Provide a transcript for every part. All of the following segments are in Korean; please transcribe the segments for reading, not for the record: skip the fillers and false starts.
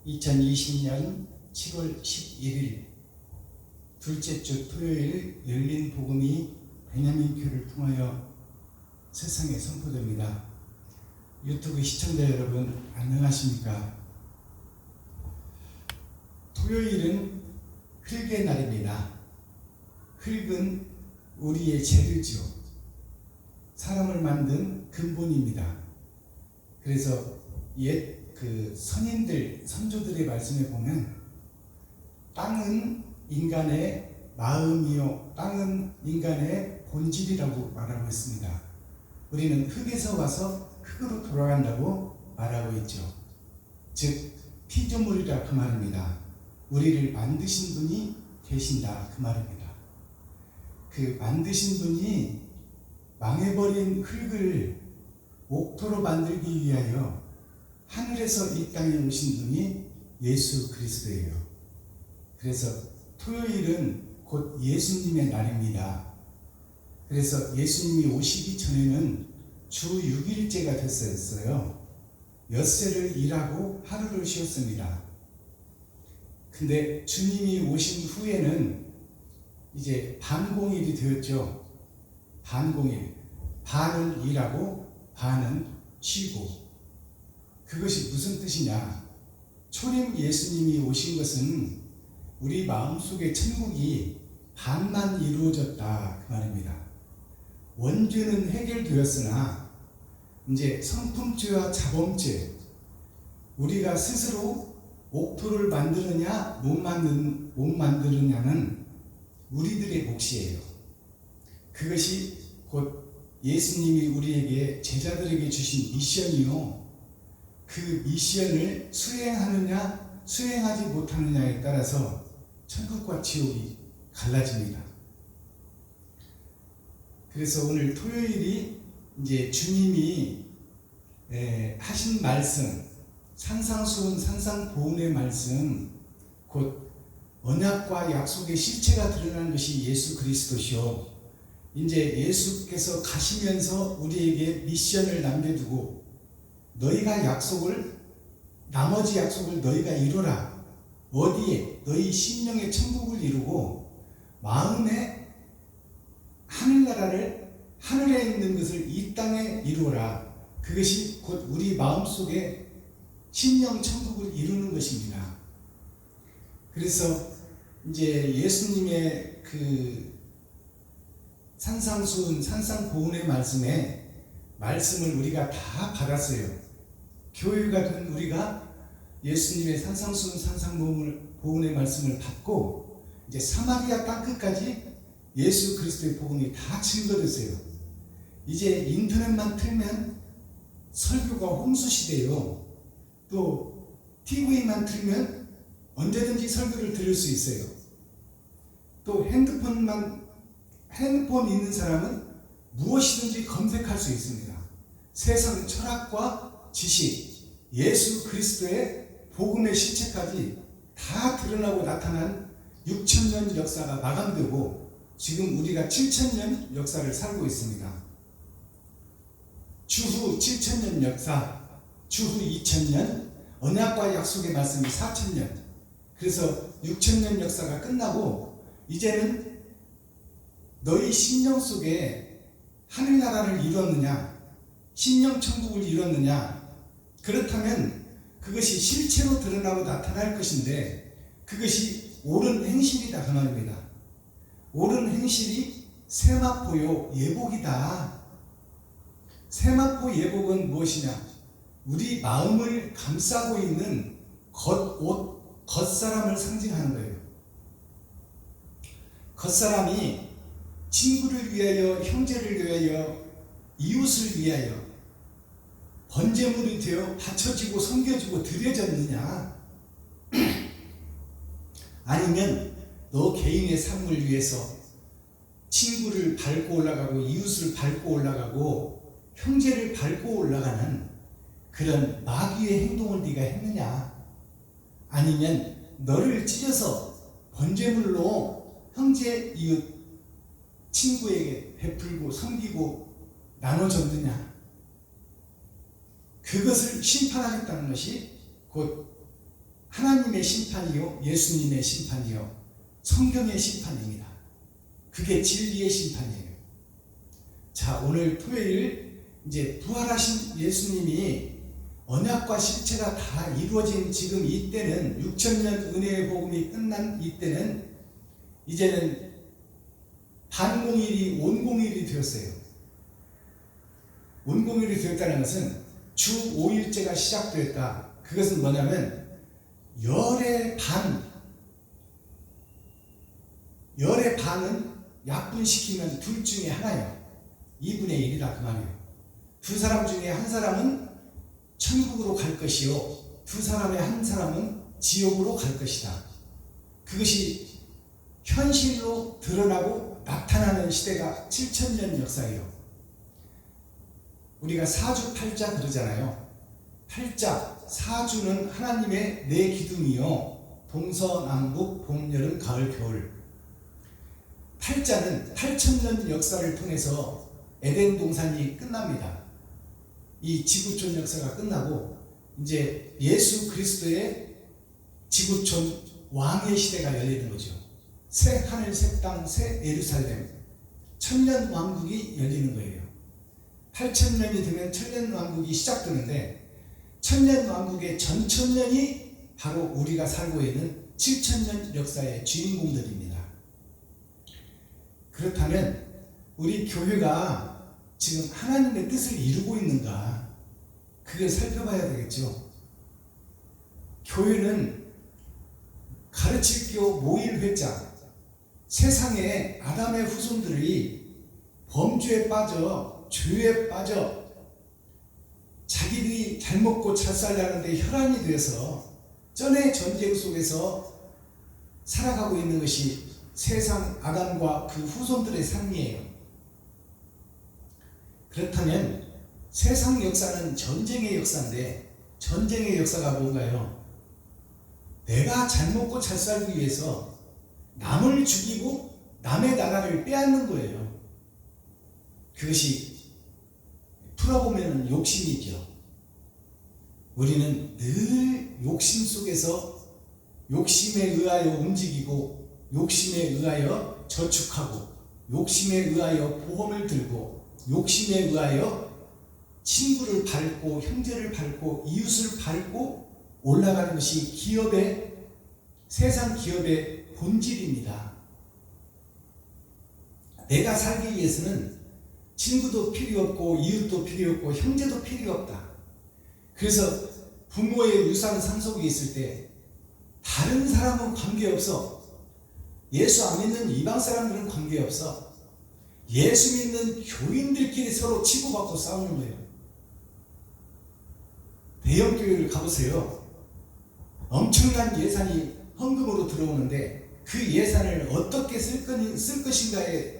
2020년 7월 11일 둘째 주 토요일 열린 복음이 베냐민 교회를 통하여 세상에 선포됩니다. 유튜브 시청자 여러분 안녕하십니까? 토요일은 흙의 날입니다. 흙은 우리의 재료지요. 사람을 만든 근본입니다. 그래서 옛 선인들, 선조들의 말씀에 보면 땅은 인간의 마음이요, 땅은 인간의 본질이라고 말하고 있습니다. 우리는 흙에서 와서 흙으로 돌아간다고 말하고 있죠. 즉 피조물이라 그 말입니다. 우리를 만드신 분이 계신다 그 말입니다. 그 만드신 분이 망해버린 흙을 옥토로 만들기 위하여 하늘에서 이 땅에 오신 분이 예수 그리스도예요. 그래서 토요일은 곧 예수님의 날입니다. 그래서 예수님이 오시기 전에는 주 6일째가 됐었어요. 엿새를 일하고 하루를 쉬었습니다. 근데 주님이 오신 후에는 이제 반공일이 되었죠. 반공일. 반은 일하고 반은 쉬고. 그것이 무슨 뜻이냐? 초림 예수님이 오신 것은 우리 마음속의 천국이 반만 이루어졌다 그 말입니다. 원죄는 해결되었으나 이제 성품죄와 자범죄, 우리가 스스로 옥토를 만드느냐 못 만드느냐는 우리들의 몫이에요. 그것이 곧 예수님이 우리에게 제자들에게 주신 미션이요, 그 미션을 수행하느냐 수행하지 못하느냐에 따라서 천국과 지옥이 갈라집니다. 그래서 오늘 토요일이 이제 주님이 하신 말씀, 산상수훈 산상보훈의 말씀, 곧 언약과 약속의 실체가 드러나는 것이 예수 그리스도시요, 이제 예수께서 가시면서 우리에게 미션을 남겨두고 너희가 나머지 약속을 너희가 이루라. 어디에? 너희 심령의 천국을 이루고 마음의 하늘나라를, 하늘에 있는 것을 이 땅에 이루어라. 그것이 곧 우리 마음속에 심령 천국을 이루는 것입니다. 그래서 이제 예수님의 그 산상수훈 산상보훈의 말씀을 우리가 다 받았어요. 교회가 된 우리가 예수님의 산상수훈 산상보훈의 말씀을 받고 이제 사마리아 땅끝까지 예수 그리스도의 복음이 다 증거됐어요. 이제 인터넷만 틀면 설교가 홍수시대요. 또 TV만 틀면 언제든지 설교를 들을 수 있어요. 또 핸드폰 있는 사람은 무엇이든지 검색할 수 있습니다. 세상 철학과 지식, 예수 그리스도의 복음의 실체까지 다 드러나고 나타난 6,000년 역사가 마감되고 지금 우리가 7,000년 역사를 살고 있습니다. 주후 7,000년 역사, 주후 2,000년, 언약과 약속의 말씀이 4,000년. 그래서 6,000년 역사가 끝나고 이제는 너희 심령 속에 하늘나라를 이뤘느냐, 심령 천국을 이뤘느냐, 그렇다면 그것이 실체로 드러나고 나타날 것인데 그것이 옳은 행실이다 그 말입니다. 옳은 행실이 세마포요 예복이다. 세마포 예복은 무엇이냐? 우리 마음을 감싸고 있는 겉옷, 겉사람을 상징하는 거예요. 겉사람이 친구를 위하여, 형제를 위하여, 이웃을 위하여 번제물이 되어 바쳐지고 섬겨지고 드려졌느냐? 아니면 너 개인의 삶을 위해서 친구를 밟고 올라가고 이웃을 밟고 올라가고 형제를 밟고 올라가는 그런 마귀의 행동을 네가 했느냐? 아니면 너를 찢어서 번제물로 형제, 이웃, 친구에게 베풀고 섬기고 나눠줬느냐? 그것을 심판하겠다는 것이 곧 하나님의 심판이요, 예수님의 심판이요, 성경의 심판입니다. 그게 진리의 심판이에요. 자, 오늘 토요일 이제 부활하신 예수님이 언약과 실체가 다 이루어진 지금 이때는 6,000년 은혜의 복음이 끝난 이때는 이제는 반공일이 온공일이 되었어요. 온공일이 되었다는 것은 주 5일째가 시작되었다. 그것은 뭐냐면 열의 반은 약분시키면 둘 중에 하나예요. 2분의 1이다 그 말이에요. 두 사람 중에 한 사람은 천국으로 갈 것이요, 두 사람의 한 사람은 지옥으로 갈 것이다. 그것이 현실로 드러나고 나타나는 시대가 7,000년 역사예요. 우리가 사주팔자 그러잖아요. 팔자, 사주는 하나님의 네 기둥이요, 동서남북, 봄, 여름, 가을, 겨울. 팔자는 8,000년 역사를 통해서 에덴 동산이 끝납니다. 이 지구촌 역사가 끝나고 이제 예수 그리스도의 지구촌 왕의 시대가 열리는 거죠. 새 하늘, 새 땅, 새 예루살렘, 천년 왕국이 열리는 거예요. 8,000년이 되면 천년 왕국이 시작되는데, 천년 왕국의 전천년이 바로 우리가 살고 있는 7,000년 역사의 주인공들입니다. 그렇다면 우리 교회가 지금 하나님의 뜻을 이루고 있는가, 그걸 살펴봐야 되겠죠. 교회는 가르칠교 모일회장, 세상에 아담의 후손들이 범죄에 빠져, 죄에 빠져 자기들이 잘 먹고 잘 살려는데 혈안이 돼서 전의 전쟁 속에서 살아가고 있는 것이 세상 아담과 그 후손들의 삶이에요. 그렇다면 세상 역사는 전쟁의 역사인데, 전쟁의 역사가 뭔가요? 내가 잘 먹고 잘 살기 위해서 남을 죽이고 남의 나라를 빼앗는 거예요. 그것이 풀어보면 욕심이죠. 우리는 늘 욕심 속에서 욕심에 의하여 움직이고, 욕심에 의하여 저축하고, 욕심에 의하여 보험을 들고, 욕심에 의하여 친구를 밟고, 형제를 밟고, 이웃을 밟고 올라가는 것이 세상 기업의 본질입니다. 내가 살기 위해서는 친구도 필요 없고, 이웃도 필요 없고, 형제도 필요 없다. 그래서 부모의 유산 상속이 있을 때 다른 사람은 관계없어. 예수 안 믿는 이방 사람들은 관계없어. 예수 믿는 교인들끼리 서로 치고받고 싸우는 거예요. 대형 교회를 가보세요. 엄청난 예산이 헌금으로 들어오는데 그 예산을 어떻게 쓸 것인가에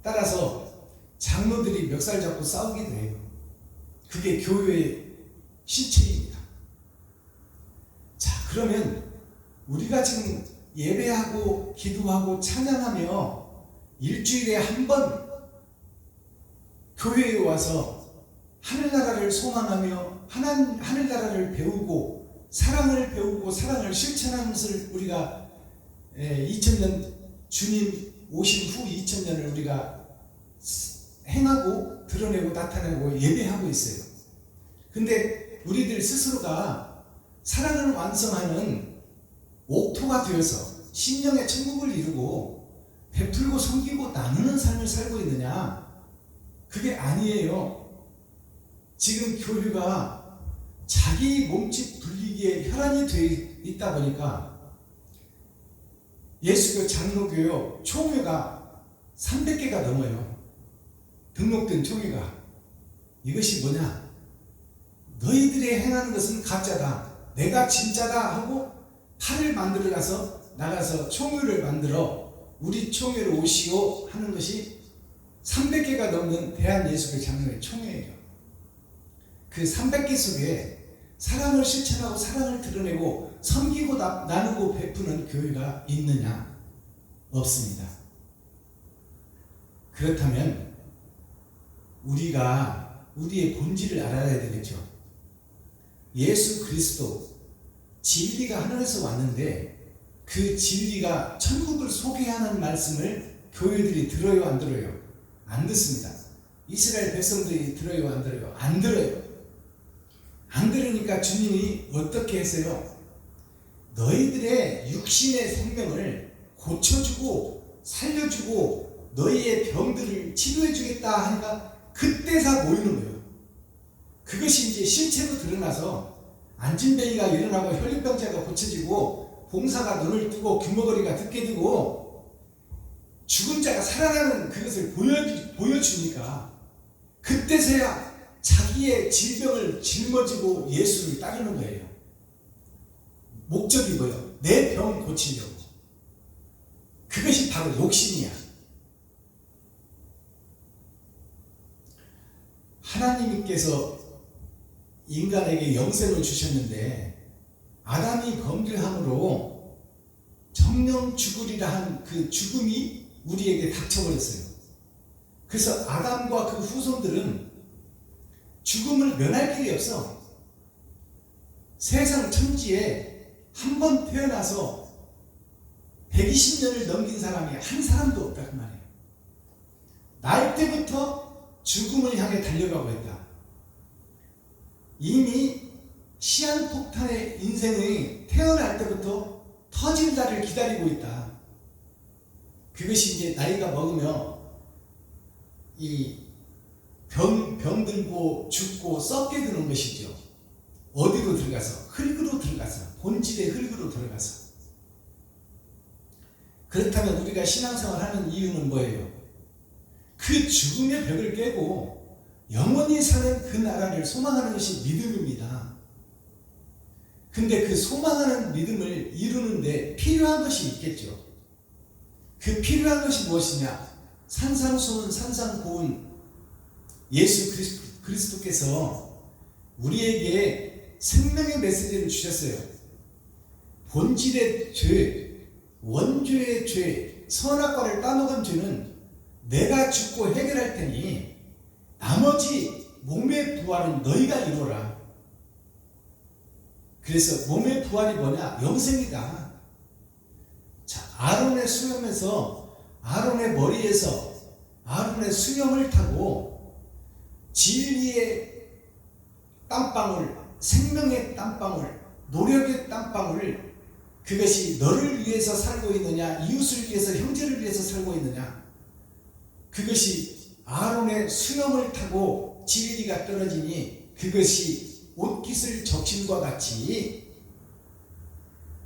따라서 장로들이 멱살 잡고 싸우게 돼요. 그게 교회의 실체입니다. 자, 그러면 우리가 지금 예배하고 기도하고 찬양하며 일주일에 한 번 교회에 와서 하늘나라를 소망하며 하늘나라를 배우고 사랑을 배우고 사랑을 실천하는 것을 우리가 2000년 주님 오신 후 2000년을 우리가 행하고 드러내고 나타내고 예배하고 있어요. 근데 우리들 스스로가 사랑을 완성하는 옥토가 되어서 심령의 천국을 이루고 베풀고 섬기고 나누는 삶을 살고 있느냐? 그게 아니에요. 지금 교회가 자기 몸집 불리기에 혈안이 되어 있다 보니까 예수교 장로교요 총회가 300개가 넘어요. 등록된 총회가. 이것이 뭐냐? 너희들이 행하는 것은 가짜다, 내가 진짜다 하고 칼을 만들어 나가서 총회를 만들어 우리 총회로 오시오 하는 것이 300개가 넘는 대한예수교 장로의 총회예요. 그 300개 속에 사랑을 실천하고 사랑을 드러내고 섬기고 나누고 베푸는 교회가 있느냐? 없습니다. 그렇다면 우리가 우리의 본질을 알아야 되겠죠. 예수 그리스도 진리가 하늘에서 왔는데 그 진리가 천국을 소개하는 말씀을 교회들이 들어요, 안 들어요? 안 듣습니다. 이스라엘 백성들이 들어요, 안 들어요? 안 들어요. 안 들으니까 주님이 어떻게 했어요? 너희들의 육신의 생명을 고쳐주고 살려주고 너희의 병들을 치료해주겠다 하니까 그때서 모이는 거예요. 그것이 이제 실체로 드러나서 안진뱅이가 일어나고 혈류병자가 고쳐지고 봉사가 눈을 뜨고 귀머거리가 듣게 되고 죽은 자가 살아나는 그것을 보여주니까 그때서야 자기의 질병을 짊어지고 예수를 따르는 거예요. 목적이 뭐예요? 내 병 고치려고. 그것이 바로 욕심이야. 하나님께서 인간에게 영생을 주셨는데 아담이 범죄함으로 정령 죽으리라 한 그 죽음이 우리에게 닥쳐버렸어요. 그래서 아담과 그 후손들은 죽음을 면할 길이 없어. 세상 천지에 한 번 태어나서 120년을 넘긴 사람이 한 사람도 없다 그 말이에요. 날 때부터 죽음을 향해 달려가고 있다. 이미 시한폭탄의 인생이 태어날 때부터 터질 날을 기다리고 있다. 그것이 이제 나이가 먹으며 이 병들고 죽고 썩게 되는 것이죠. 어디로 들어가서? 흙으로 들어가서, 본질의 흙으로 들어가서. 그렇다면 우리가 신앙생활 하는 이유는 뭐예요? 그 죽음의 벽을 깨고 영원히 사는 그 나라를 소망하는 것이 믿음입니다. 근데 그 소망하는 믿음을 이루는데 필요한 것이 있겠죠. 그 필요한 것이 무엇이냐? 산상수훈 산상고운 예수 그리스도께서 우리에게 생명의 메시지를 주셨어요. 본질의 죄, 원죄의 죄, 선악과를 따먹은 죄는 내가 죽고 해결할 테니 나머지 몸의 부활은 너희가 이루어라. 그래서 몸의 부활이 뭐냐? 영생이다. 자, 아론의 수염에서, 아론의 머리에서 아론의 수염을 타고 진리의 땀방울, 생명의 땀방울, 노력의 땀방울, 그것이 너를 위해서 살고 있느냐, 이웃을 위해서, 형제를 위해서 살고 있느냐, 그것이 아론의 수염을 타고 진리가 떨어지니 그것이 옷깃을 적심과 같이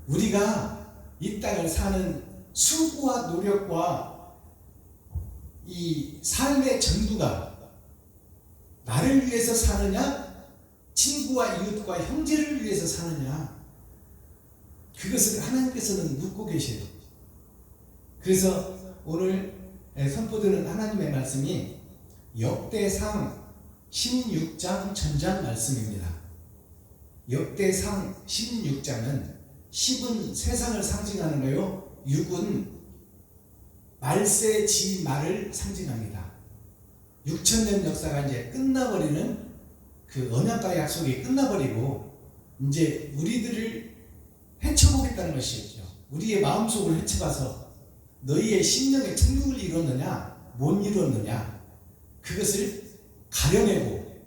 우리가 이 땅을 사는 수고와 노력과 이 삶의 전부가 나를 위해서 사느냐, 친구와 이웃과 형제를 위해서 사느냐, 그것을 하나님께서는 묻고 계세요. 그래서 오늘 선포드는 하나님의 말씀이 역대상 16장 전장 말씀입니다. 역대상 16장은 10은 세상을 상징하는 거요, 6은 말세 지말을 상징합니다. 6,000년 역사가 이제 끝나버리는 그 언약과 약속이 끝나버리고 이제 우리들을 헤쳐보겠다는 것이죠. 우리의 마음속을 헤쳐봐서 너희의 심령의 천국을 이뤘느냐 못 이뤘느냐 그것을 가려내고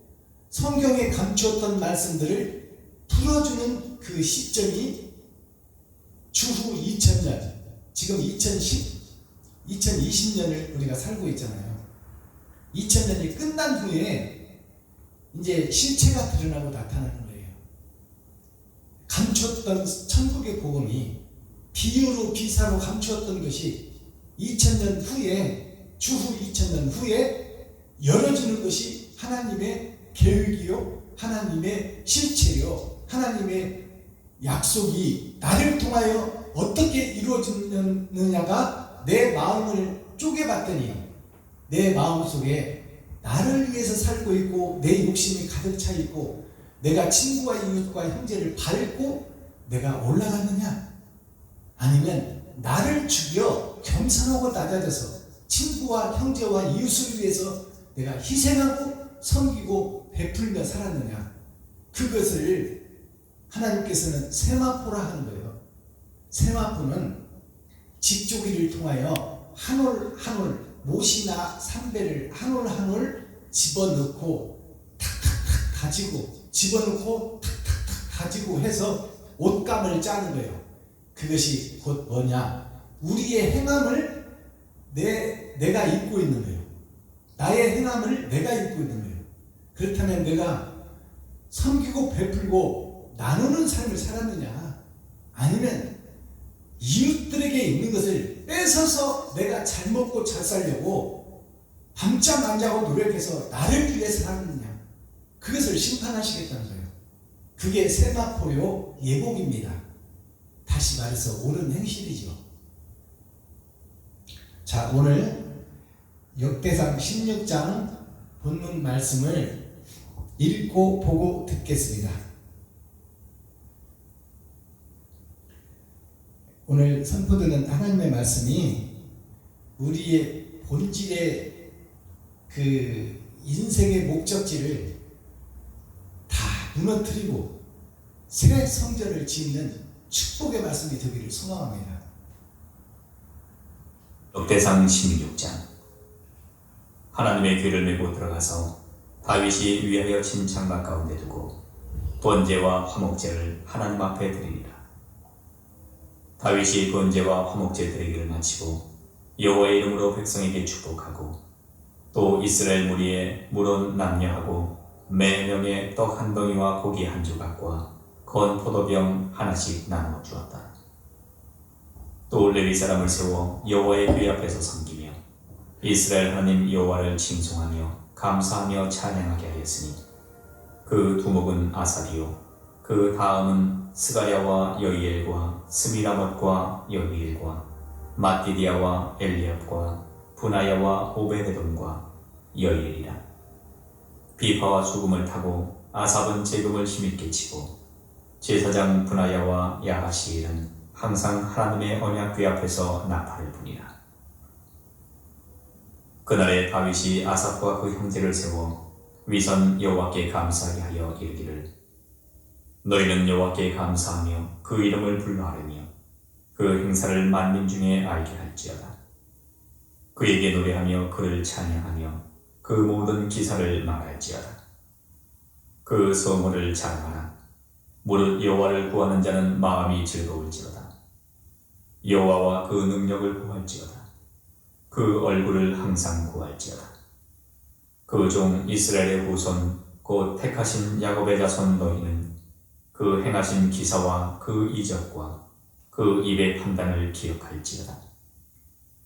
성경에 감추었던 말씀들을 풀어주는 그 시점이 주후 2000년, 지금 2020년을 우리가 살고 있잖아요. 2000년이 끝난 후에 이제 실체가 드러나고 나타나는 거예요. 감추었던 천국의 복음이 비유로 비사로 감추었던 것이 2000년 후에, 주후 2000년 후에 열어지는 것이 하나님의 계획이요, 하나님의 실체요, 하나님의 약속이 나를 통하여 어떻게 이루어지느냐가 내 마음을 쪼개봤더니 내 마음속에 나를 위해서 살고 있고 내 욕심이 가득 차 있고 내가 친구와 이웃과 형제를 밟고 내가 올라갔느냐, 아니면 나를 죽여 겸손하고 낮아져서 친구와 형제와 이웃을 위해서 내가 희생하고 섬기고 베풀며 살았느냐, 그것을 하나님께서는 세마포라 하는 거예요. 세마포는 직조기를 통하여 한 올 한 올 못이나 삼배를 한 올 한 올 집어넣고 탁탁탁 가지고 집어넣고 탁탁탁 가지고 해서 옷감을 짜는 거예요. 그것이 곧 뭐냐? 우리의 행함을 내가 입고 있는 거예요. 나의 행함을 내가 입고 있는 거예요. 그렇다면 내가 섬기고 베풀고 나누는 삶을 살았느냐? 아니면 이웃들에게 있는 것을 뺏어서 내가 잘 먹고 잘 살려고 밤잠 안 자고 노력해서 나를 위해서 살았느냐? 그것을 심판하시겠다는 거예요. 그게 세마포요 예복입니다. 다시 말해서 옳은 행실이죠. 자, 오늘 역대상 16장 본문 말씀을 읽고 보고 듣겠습니다. 오늘 선포되는 하나님의 말씀이 우리의 본질의 그 인생의 목적지를 다 무너뜨리고 새 성전을 짓는 축복의 말씀이 되기를 소망합니다. 역대상 16장. 하나님의 귀를 메고 들어가서 다윗이 위하여 친 장막 가운데 두고 번제와 화목제를 하나님 앞에 드리니라. 다윗이 번제와 화목제 드리기를 마치고 여호와의 이름으로 백성에게 축복하고 또 이스라엘 무리에 물은 남녀하고 매 명에 떡 한 덩이와 고기 한 조각과 건 포도병 하나씩 나누어 주었다. 또 레위 사람을 세워 여호와의 궤 앞에서 섬기며 이스라엘 하나님 여호와를 칭송하며 감사하며 찬양하게 하였으니 그 두목은 아사리요 그 다음은 스가랴와 여이엘과 스미라못과 여히엘과 마띠디아와 엘리압과 분하야와 오베데돔과 여이엘이라. 비파와 죽음을 타고 아삽은 재금을 힘있게 치고 제사장 분하야와 야하시엘은 항상 하나님의 언약 궤 앞에서 나팔을 부니라. 그날에 다윗이 아삽과 그 형제를 세워 위선 여호와께 감사하게 하여 이르기를 너희는 여호와께 감사하며 그 이름을 불러하려며 그 행사를 만민 중에 알게 할지어다. 그에게 노래하며 그를 찬양하며 그 모든 기사를 말할지어다. 그 성호를 자랑하라. 무릇 여호와를 구하는 자는 마음이 즐거울지어다. 여호와와 그 능력을 구할지어다. 그 얼굴을 항상 구할지어다. 그 종 이스라엘의 후손 곧 택하신 야곱의 자손 너희는 그 행하신 기사와 그 이적과 그 입의 판단을 기억할지어다.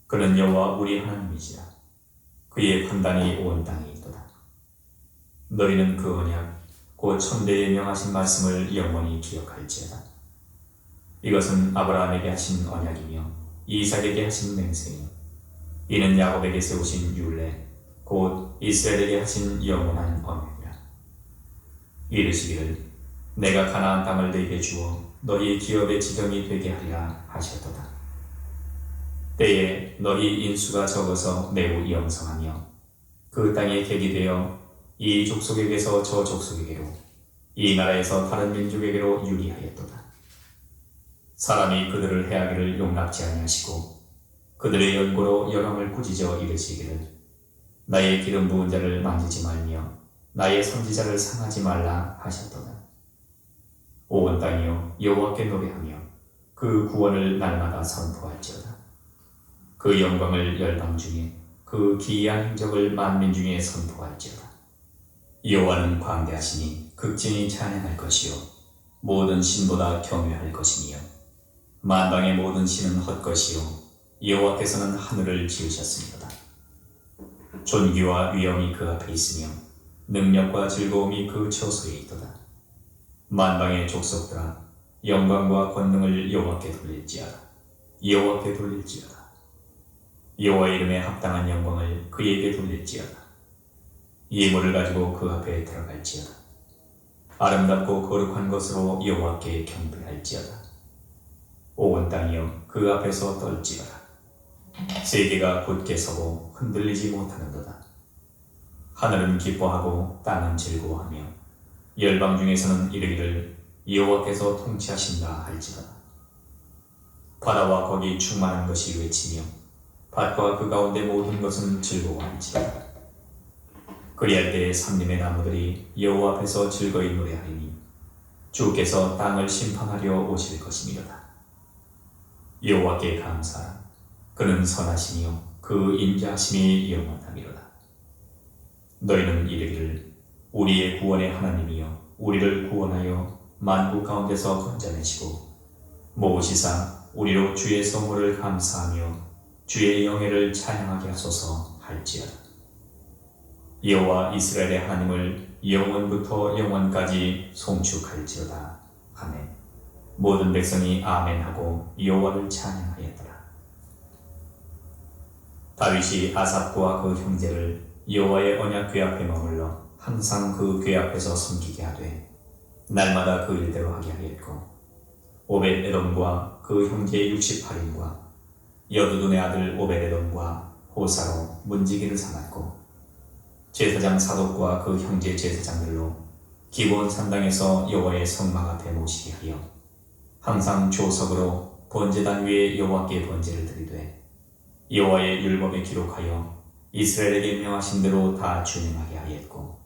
그는 여호와 우리 하나님이시라. 그의 판단이 온 땅에 있도다. 너희는 그 언약 곧 천대에 명하신 말씀을 영원히 기억할지어다. 이것은 아브라함에게 하신 언약이며 이삭에게 하신 맹세이며 이는 야곱에게 세우신 율례 곧 이스라엘에게 하신 영원한 언약이라. 이르시기를 내가 가나안 땅을 너희에게 주어 너희 기업의 지경이 되게 하리라 하셨도다. 때에 너희 인수가 적어서 매우 영성하며 그 땅에 객이 되어 이 족속에게서 저 족속에게로 이 나라에서 다른 민족에게로 유리하였도다. 사람이 그들을 해하기를 용납지 아니하시고 그들의 연고로 열왕을 꾸짖어 이르시기를 나의 기름 부은 자를 만지지 말며 나의 선지자를 상하지 말라 하셨도다. 온 땅이여 여호와께 노래하며 그 구원을 날마다 선포할지어다. 그 영광을 열방 중에 그 기이한 행적을 만민 중에 선포할지어다. 여호와는 광대하시니 극진히 찬양할 것이요 모든 신보다 경외할 것이니요 만방의 모든 신은 헛것이요 여호와께서는 하늘을 지으셨습니다. 존귀와 위엄이 그 앞에 있으며 능력과 즐거움이 그 처소에 있도다. 만방의 족속들아 영광과 권능을 여호와께 돌릴지어다. 여호와께 돌릴지어다. 여호와의 이름에 합당한 영광을 그에게 돌릴지어다. 예물을 가지고 그 앞에 들어갈지어다. 아름답고 거룩한 것으로 여호와께 경배할지어다. 온 땅이여 그 앞에서 떨지어다. 세계가 굳게 서고 흔들리지 못하는도다. 하늘은 기뻐하고 땅은 즐거워하며 열방 중에서는 이르기를 여호와께서 통치하신다 할지로다. 바다와 거기 충만한 것이 외치며 밭과 그 가운데 모든 것은 즐거워할지로다. 그리할 때에 산림의 나무들이 여호와 앞에서 즐거이 노래하리니 주께서 땅을 심판하려 오실 것이니로다. 여호와께 감사하라. 그는 선하시며 그 인자하심이 영원하미로다. 너희는 이르기를 우리의 구원의 하나님이여 우리를 구원하여 만국 가운데서 건져내시고 모으시사 우리로 주의 성호를 감사하며 주의 영예를 찬양하게 하소서 할지어다. 여호와 이스라엘의 하나님을 영원부터 영원까지 송축할지어다. 아멘. 모든 백성이 아멘하고 여호와를 찬양하였더라. 다윗이 아삽과 그 형제를 여호와의 언약 궤 앞에 머물러 항상 그 궤 앞에서 섬기게 하되 날마다 그 일대로 하게 하였고 오벳에돔과 그 형제 68인과 여두둔의 아들 오벳에돔과 호사로 문지기를 삼았고 제사장 사독과 그 형제 제사장들로 기본 산당에서 여호와의 성막 앞에 모시게 하여 항상 조석으로 번제단 위에 여호와께 번제를 드리되 여호와의 율법에 기록하여 이스라엘에게 명하신 대로 다 준행하게 하였고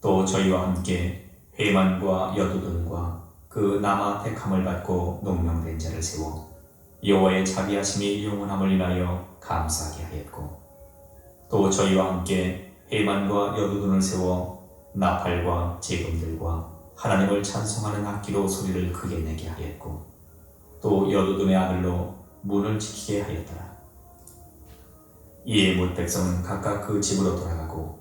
또 저희와 함께 헤만과 여두둔과 그 남아 택함을 받고 농명된 자를 세워 여호와의 자비하심이 영원함을 인하여 감사하게 하였고 또 저희와 함께 헤만과 여두둔을 세워 나팔과 제금들과 하나님을 찬송하는 악기로 소리를 크게 내게 하였고 또 여두둔의 아들로 문을 지키게 하였더라. 이에 뭇 백성은 각각 그 집으로 돌아가고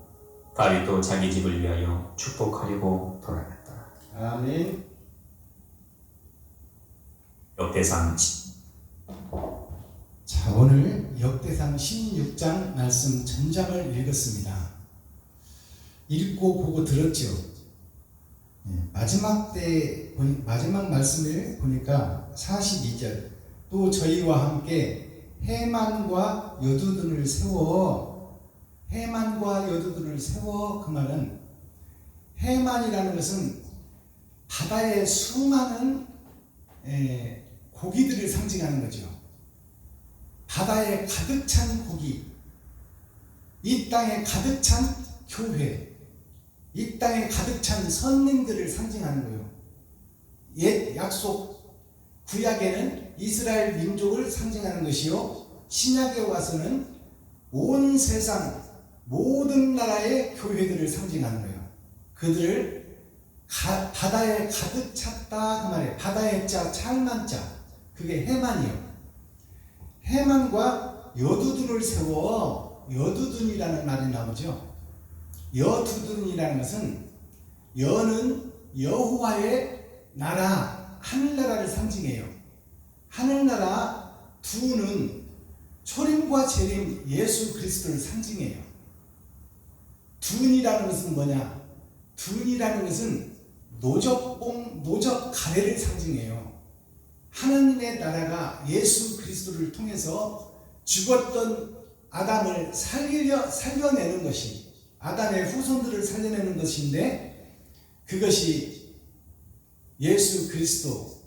다윗도 자기 집을 위하여 축복하려고 돌아갔더라. 아멘. 역대상 자, 오늘 역대상 16장 말씀 전장을 읽었습니다. 읽고 보고 들었죠. 마지막 말씀을 보니까 42절 또 저희와 함께 헤만과 여두둔을 세워 그 말은 헤만이라는 것은 바다의 수많은 고기들을 상징하는 거죠. 바다에 가득 찬 고기, 이 땅에 가득 찬 교회, 이 땅에 가득 찬 선민들을 상징하는 거예요. 옛 약속 구약에는 이스라엘 민족을 상징하는 것이요, 신약에 와서는 온 세상 모든 나라의 교회들을 상징하는 거예요. 그들을 바다에 가득 찼다 그 말이에요. 바다의 자, 찰만 자, 그게 헤만이요. 헤만과 여두둔을 세워, 여두둔이라는 말이 나오죠. 여두둔이라는 것은 여는 여호와의 나라, 하늘나라를 상징해요. 하늘나라, 두는 초림과 재림 예수 그리스도를 상징해요. 둔이라는 것은 뭐냐? 둔이라는 것은 노적 가래를 상징해요. 하나님의 나라가 예수 그리스도를 통해서 죽었던 아담을 살려내는 것이, 아담의 후손들을 살려내는 것인데, 그것이 예수 그리스도,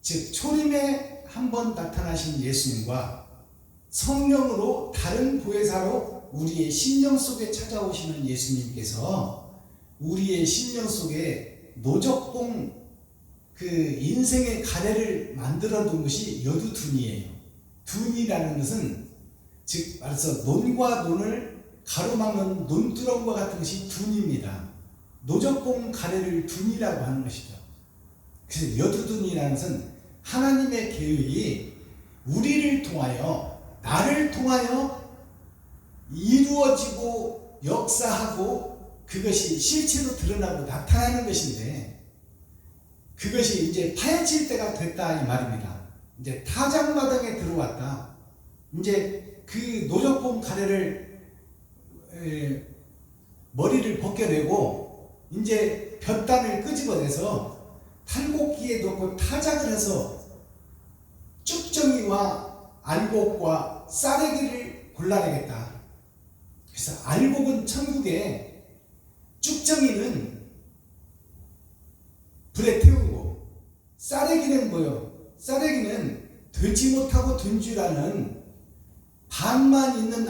즉 초림에 한번 나타나신 예수님과 성령으로 다른 보혜사로 우리의 심령 속에 찾아오시는 예수님께서 우리의 심령 속에 노적봉, 그 인생의 가래를 만들어 둔 것이 여두둔이에요. 둔이라는 것은 즉 말해서 논과 논을 가로막는 논두렁과 같은 것이 둔입니다. 노적봉 가래를 둔이라고 하는 것이죠. 그래서 여두둔이라는 것은 하나님의 계획이 우리를 통하여, 나를 통하여 이루어지고 역사하고 그것이 실체로 드러나고 나타나는 것인데, 그것이 이제 파헤칠 때가 됐다 이 말입니다. 이제 타작마당에 들어왔다. 이제 그 노적봉 가래를 머리를 벗겨내고 이제 볕단을 끄집어내서 탈곡기에 넣고 타작을 해서 쭉정이와 알곡과 쌀에기를 골라내겠다. 그래서 알곡은 천국에, 쭉정이는 불에 태우고 싸래기는 뭐요? 싸래기는 되지 못하고 된 줄 아는 반만 있는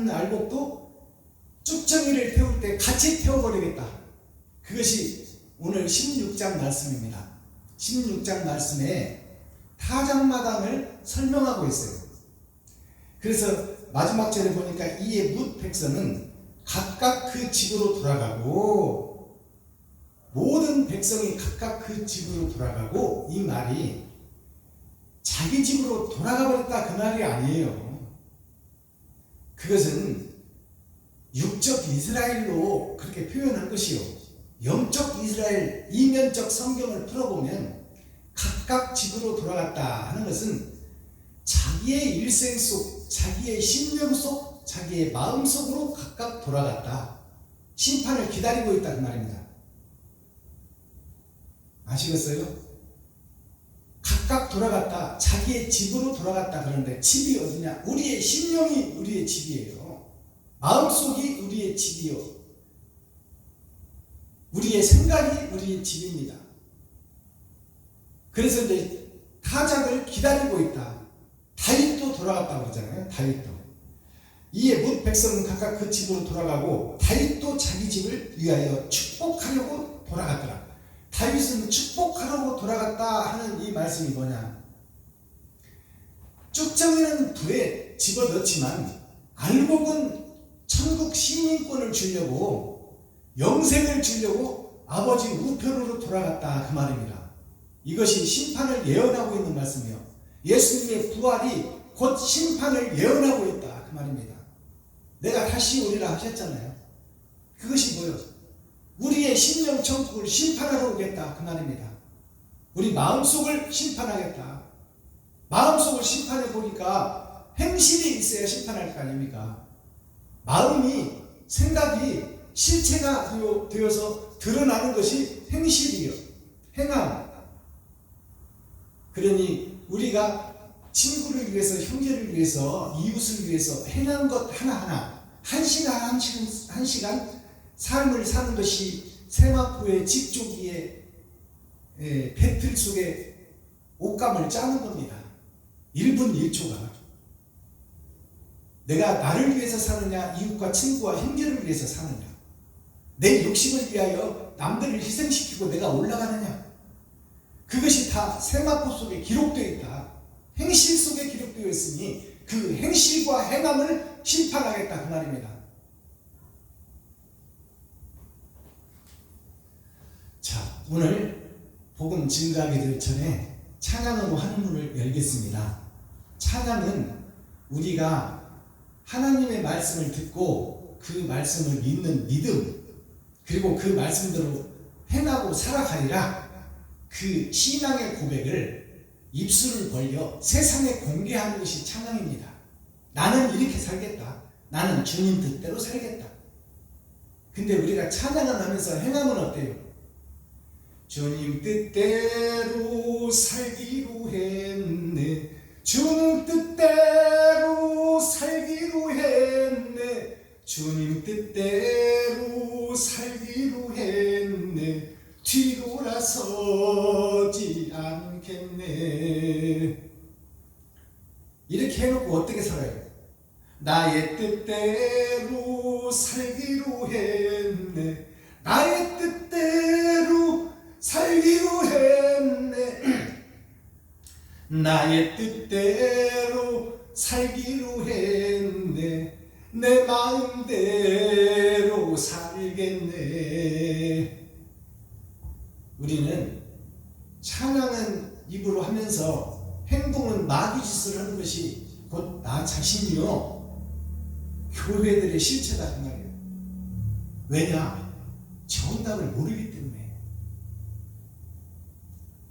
알곡도 쭉정이를 태울 때 같이 태워버리겠다. 그것이 오늘 16장 말씀입니다. 16장 말씀에 타작마당을 설명하고 있어요. 그래서 마지막 절에 보니까 이에 뭇 백성은 각각 그 집으로 돌아가고, 모든 백성이 각각 그 집으로 돌아가고, 이 말이 자기 집으로 돌아가 버렸다 그 말이 아니에요. 그것은 육적 이스라엘로 그렇게 표현한 것이요, 영적 이스라엘 이면적 성경을 풀어보면 각각 집으로 돌아갔다 하는 것은 자기의 일생 속, 자기의 심령 속, 자기의 마음 속으로 각각 돌아갔다. 심판을 기다리고 있다 그 말입니다. 아시겠어요? 각각 돌아갔다, 자기의 집으로 돌아갔다. 그런데 집이 어디냐? 우리의 심령이 우리의 집이에요. 마음속이 우리의 집이요, 우리의 생각이 우리의 집입니다. 그래서 이제 타작을 기다리고 있다. 다윗도 돌아갔다고 그러잖아요. 다윗도. 이에 뭇 백성은 각각 그 집으로 돌아가고, 다윗도 자기 집을 위하여 축복하려고 돌아갔더라. 다윗은 축복하려고 돌아갔다 하는 이 말씀이 뭐냐? 쭉정이는 불에 집어넣지만 알곡은 천국 시민권을 주려고, 영생을 주려고 아버지 우편으로 돌아갔다 그 말입니다. 이것이 심판을 예언하고 있는 말씀이요, 예수님의 부활이 곧 심판을 예언하고 있다 그 말입니다. 내가 다시 오리라 하셨잖아요. 그것이 뭐요? 우리의 심령 천국을 심판하러 오겠다 그 말입니다. 우리 마음속을 심판하겠다. 마음속을 심판해 보니까 행실이 있어야 심판할 거 아닙니까? 마음이, 생각이 실체가 되어서 드러나는 것이 행실이요, 행함. 그러니 우리가 친구를 위해서, 형제를 위해서, 이웃을 위해서 행한 것 하나하나, 한 시간 삶을 사는 것이 세마포의 직조기에 배틀 속에 옷감을 짜는 겁니다. 1분 1초가. 내가 나를 위해서 사느냐, 이웃과 친구와 형제를 위해서 사느냐, 내 욕심을 위하여 남들을 희생시키고 내가 올라가느냐, 그것이 다 세마포 속에 기록되어 있다. 행실 속에 기록되어 있으니 그 행실과 행함을 심판하겠다 그 말입니다. 자, 오늘 복음 증거하기 전에 찬양으로 한 문을 열겠습니다. 찬양은 우리가 하나님의 말씀을 듣고 그 말씀을 믿는 믿음, 그리고 그 말씀대로 행하고 살아가리라, 그 신앙의 고백을 입술을 벌려 세상에 공개하는 것이 찬양입니다. 나는 이렇게 살겠다, 나는 주님 뜻대로 살겠다. 근데 우리가 찬양을 하면서 행함은 어때요? 주님 뜻대로 살기로 했네, 주님 뜻대로 살기로 했네, 주님 뜻대로 살기로 했네, 뒤돌아서지 않겠네. 이렇게 해놓고 어떻게 살아요? 나의 뜻대로 살기로 했네, 나의 뜻대로 살기로 했네, 나의 뜻대로 살기로 했네, 내 마음대로 살겠네. 우리는 찬양은 입으로 하면서 행동은 마귀짓을 하는 것이 곧 나 자신이요, 교회들의 실체다 그 말이에요. 왜냐? 정답을 모르기 때문에.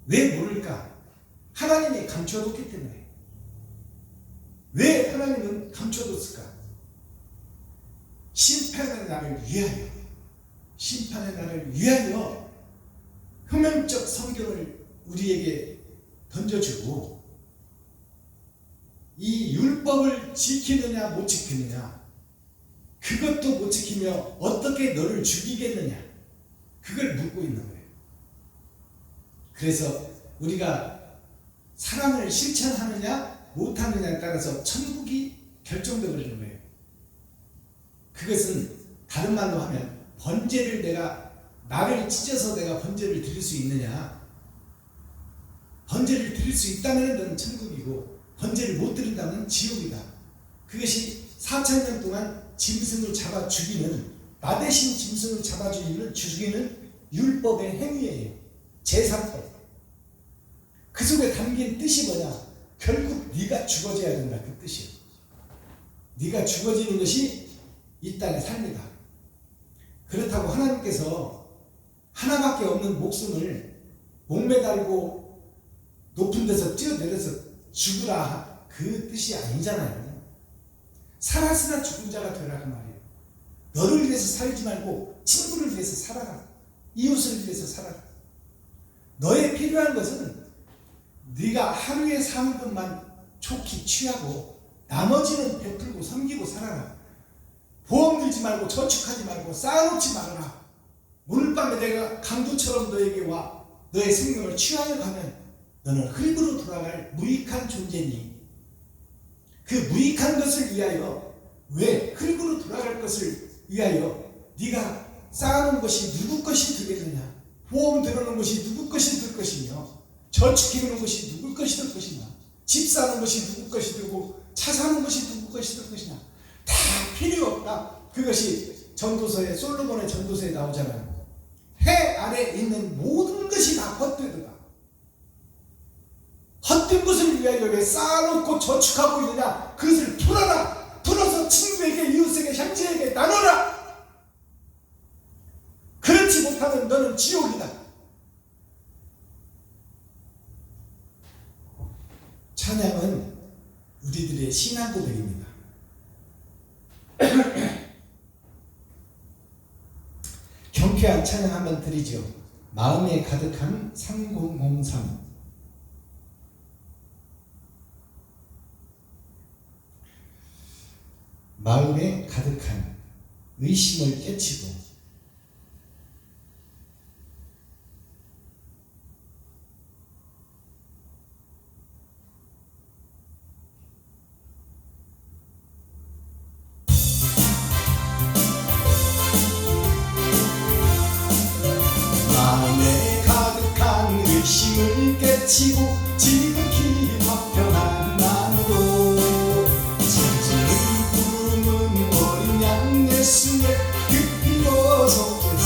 왜 모를까? 하나님이 감춰뒀기 때문에. 왜 하나님은 감춰뒀을까? 심판의 날을 위하여, 심판의 날을 위하여 흠명적 성경을 우리에게 던져주고, 이 율법을 지키느냐 못 지키느냐, 그것도 못 지키며 어떻게 너를 죽이겠느냐, 그걸 묻고 있는 거예요. 그래서 우리가 사랑을 실천하느냐 못하느냐에 따라서 천국이 결정되어 버리는 거예요. 그것은 다른 말로 하면 번제를 나를 찢어서 내가 번제를 드릴 수 있느냐. 번제를 드릴 수 있다면 너는 천국이고 번제를 못 드린다면 지옥이다. 그것이 4,000년 동안 짐승을 잡아 죽이는, 나 대신 짐승을 잡아 죽이는 율법의 행위예요. 제사법. 그 속에 담긴 뜻이 뭐냐? 결국 네가 죽어져야 된다. 그 뜻이에요. 네가 죽어지는 것이 이 땅의 삶이다. 그렇다고 하나님께서 하나밖에 없는 목숨을 목매달고 높은 데서 뛰어내려서 죽으라, 그 뜻이 아니잖아요. 살았으나 죽은 자가 되라 그 말이에요. 너를 위해서 살지 말고 친구를 위해서 살아라. 이웃을 위해서 살아라. 너의 필요한 것은 네가 하루에 사는 것만 좋게 취하고 나머지는 베풀고 섬기고 살아라. 보험 들지 말고 저축하지 말고 쌓아놓지 말아라. 오늘 밤에 내가 강도처럼 너에게 와 너의 생명을 취하여 가면 너는 흙으로 돌아갈 무익한 존재니, 그 무익한 것을 위하여, 왜 흙으로 돌아갈 것을 위하여 네가 쌓아놓은 것이 누구 것이 되겠느냐? 보험 들어놓은 것이 누구 것이 될 것이며, 저축해놓은 것이 누구 것이 될 것이냐? 집 사는 것이 누구 것이 되고 차 사는 것이 누구 것이 될 것이냐? 다 필요 없다. 그것이 전도서에, 솔로몬의 전도서에 나오잖아요. 해 아래 있는 모든 것이 다 헛되도다. 헛된 것을 위하여 왜 쌓아놓고 저축하고 있느냐? 그것을 풀어라. 풀어서 친구에게, 이웃에게, 형제에게 나눠라. 그렇지 못하면 너는 지옥이다. 찬양은 우리들의 신앙 고백입니다. 경쾌한 찬양 한번 드리죠. 마음에 가득한 3003. 마음에 가득한 의심을 깨치고 마음에 가득한 의심을 깨치고 지극히 화평한 마음으로 잠드는 어린 양 예수의 그 피로 속죄함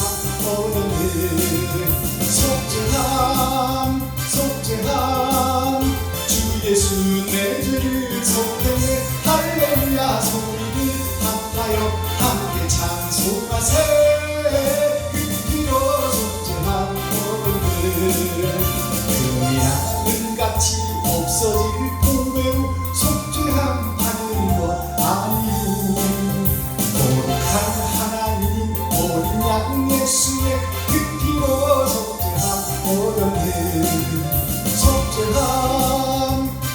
얻었네. 속죄함 주 예수 내 죄를 속했네. 할렐루야 소리를 합하여 함께 찬송하세. 그 피로 속죄함 얻었네. 금이나 은같이 없어질 보배로 속죄함 받은 것 아니오. 거룩한 하나님 어린 양 예수의 그 피로 속죄함 얻었네.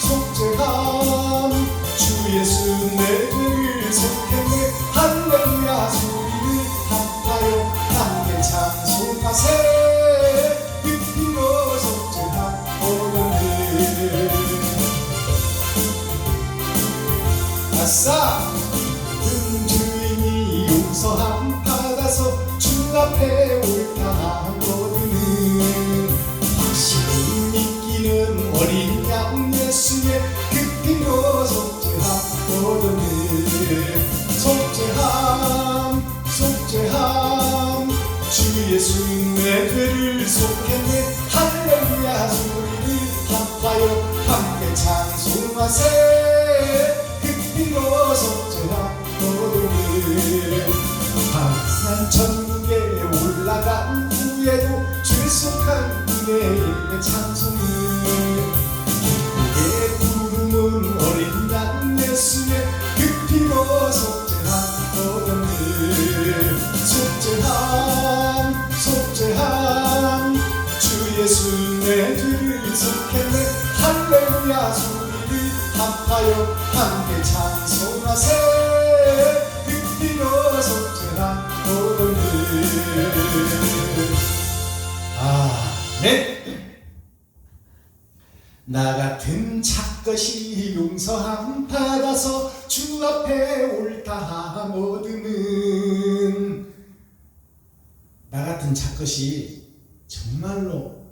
속죄함 주 예수 내 죄를 속했네. 할렐루야 소리를 합하여 함께 찬송하세. 그 피로 속죄함 얻었네. 아싸! 주인이 용서함 받아서 주 앞에 올라가거든. 확신이 믿기는 어린 양 예수의 그 피로 속죄함 얻었네. 속죄함 주 예수 내 죄를 속했네. 할렐루야 소리를 합하여 함께 찬송하세. 피로 속죄함 얻었네. 난 천국에 올라간 후에도 죄속한 은혜의 찬송을 기쁘게 부르는 어린 양 예수의 그 피로 속죄함 얻었네. 속죄함 주 예수 내 죄를 속했네. 할렐루야 소리를 합하여 함께 찬송하세. 그 피로 속죄함 얻었네. 아멘. 나 같은 작것이 용서함 받아서 주 앞에 옳다 얻으는, 나 같은 작것이 정말로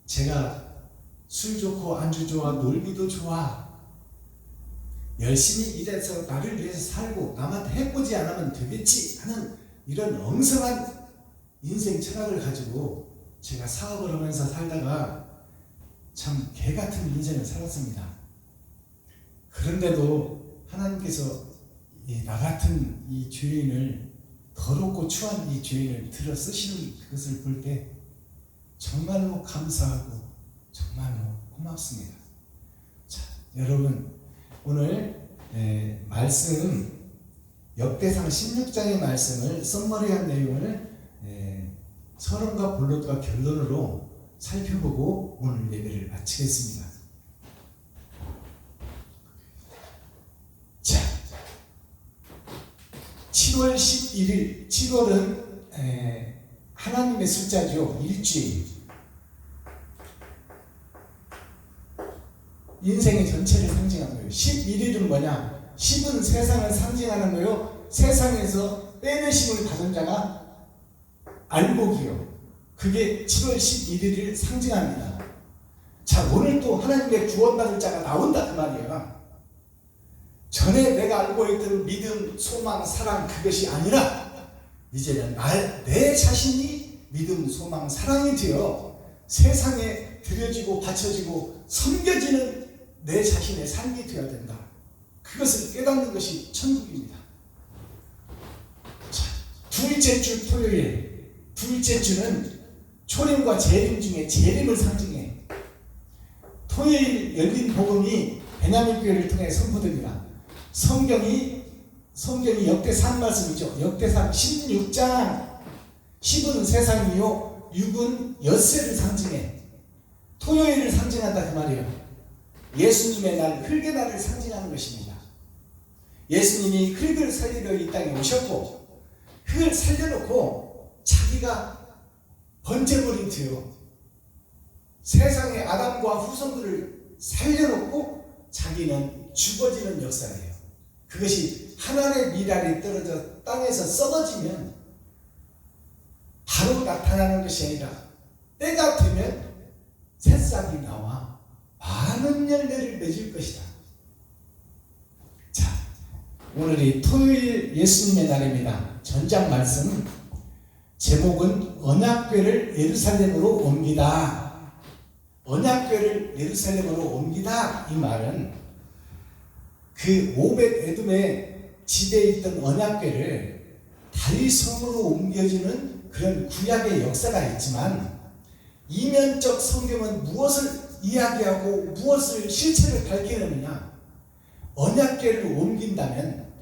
제가 술 좋고 안주 좋아 놀기도 좋아 열심히 일해서 나를 위해서 살고 남한테 해보지 않으면 되겠지 하는 이런 엉성한 인생 철학을 가지고 제가 사업을 하면서 살다가 참 개같은 인생을 살았습니다. 그런데도 하나님께서 나 같은 이 죄인을, 더럽고 추한 이 죄인을 들어 쓰시는 그것을 볼 때 정말로 감사하고 정말로 고맙습니다. 자, 여러분 오늘 말씀 역대상 16장의 말씀을 썸머리한 내용을 서론과 본론과 결론으로 살펴보고 오늘 예배를 마치겠습니다. 자, 7월 11일, 7월은 하나님의 숫자죠. 일주일. 인생의 전체를 상징하는 거예요. 11일은 뭐냐? 10은 세상을 상징하는 거요. 세상에서 빼내심을 받은 자가 알복이요. 그게 7월 11일을 상징합니다. 자, 오늘 또 하나님의 구원받을 자가 나온다 그 말이에요. 전에 내가 알고 있던 믿음, 소망, 사랑 그것이 아니라 이제는 내 자신이 믿음, 소망, 사랑이 되어 세상에 드려지고 바쳐지고 섬겨지는 내 자신의 삶이 되어야 된다. 그것을 깨닫는 것이 천국입니다. 자, 둘째 주 토요일, 둘째 주는 초림과 재림 중에 재림을 상징해. 토요일 열린 복음이 베냐민 교회를 통해 선포됩니다. 성경이 역대상 말씀이죠. 역대상 16장 10은 세상이요 6은 엿새를 상징해. 토요일을 상징한다 그 말이에요. 예수님의 날, 흙의 날을 상징하는 것입니다. 예수님이 흙을 살리려 이 땅에 오셨고 흙을 살려놓고 자기가 번제물이 되어 세상의 아담과 후손들을 살려놓고 자기는 죽어지는 역사예요. 그것이 하늘의 미랄이 떨어져 땅에서 썩어지면 바로 나타나는 것이 아니라 때가 되면 새싹이 나와 많은 열매를 맺을 것이다. 자, 오늘이 토요일 예수님의 날입니다. 전장 말씀 제목은 언약궤를 예루살렘으로 옮기다. 언약궤를 예루살렘으로 옮기다. 이 말은 그 오벳 에돔의 집에 있던 언약궤를 다윗성으로 옮겨주는 그런 구약의 역사가 있지만 이면적 성경은 무엇을 이야기하고 무엇을 실체를 밝히느냐? 언약궤를 옮긴다면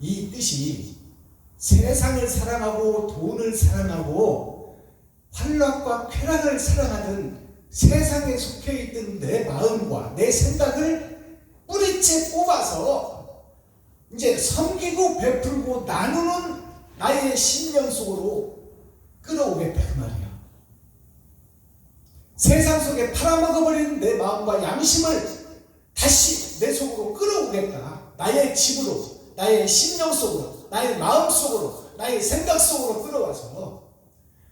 이 뜻이 세상을 사랑하고 돈을 사랑하고 환락과 쾌락을 사랑하던 세상에 속해 있던 내 마음과 내 생각을 뿌리째 뽑아서 이제 섬기고 베풀고 나누는 나의 심령 속으로 끌어오겠다 그 말이야. 세상 속에 팔아먹어버린 내 마음과 양심을 다시 내 속으로 끌어오겠다. 나의 집으로, 나의 심령 속으로, 나의 마음 속으로, 나의 생각 속으로 끌어와서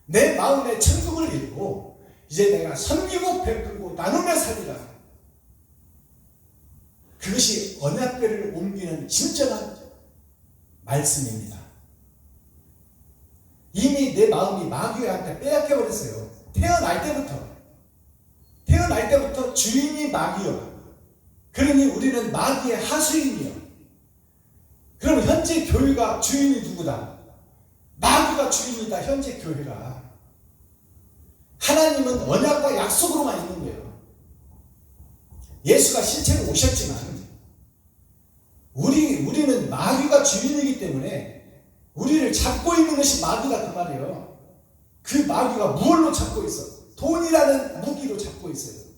내 마음의 천국을 이루고 이제 내가 섬기고 베풀고 나누며 살리라. 그것이 언약궤를 옮기는 진정한 말씀입니다. 이미 내 마음이 마귀한테 빼앗겨버렸어요. 태어날 때부터 주인이 마귀요. 그러니 우리는 마귀의 하수인이요. 그럼 현재 교회가 주인이 누구다? 마귀가 주인이다. 현재 교회가. 하나님은 언약과 약속으로만 있는 거예요. 예수가 실제로 오셨지만 우리는 마귀가 주인이기 때문에 우리를 잡고 있는 것이 마귀다 그 말이에요. 그 마귀가 무엇로 잡고 있어? 돈이라는 무기로 잡고 있어요.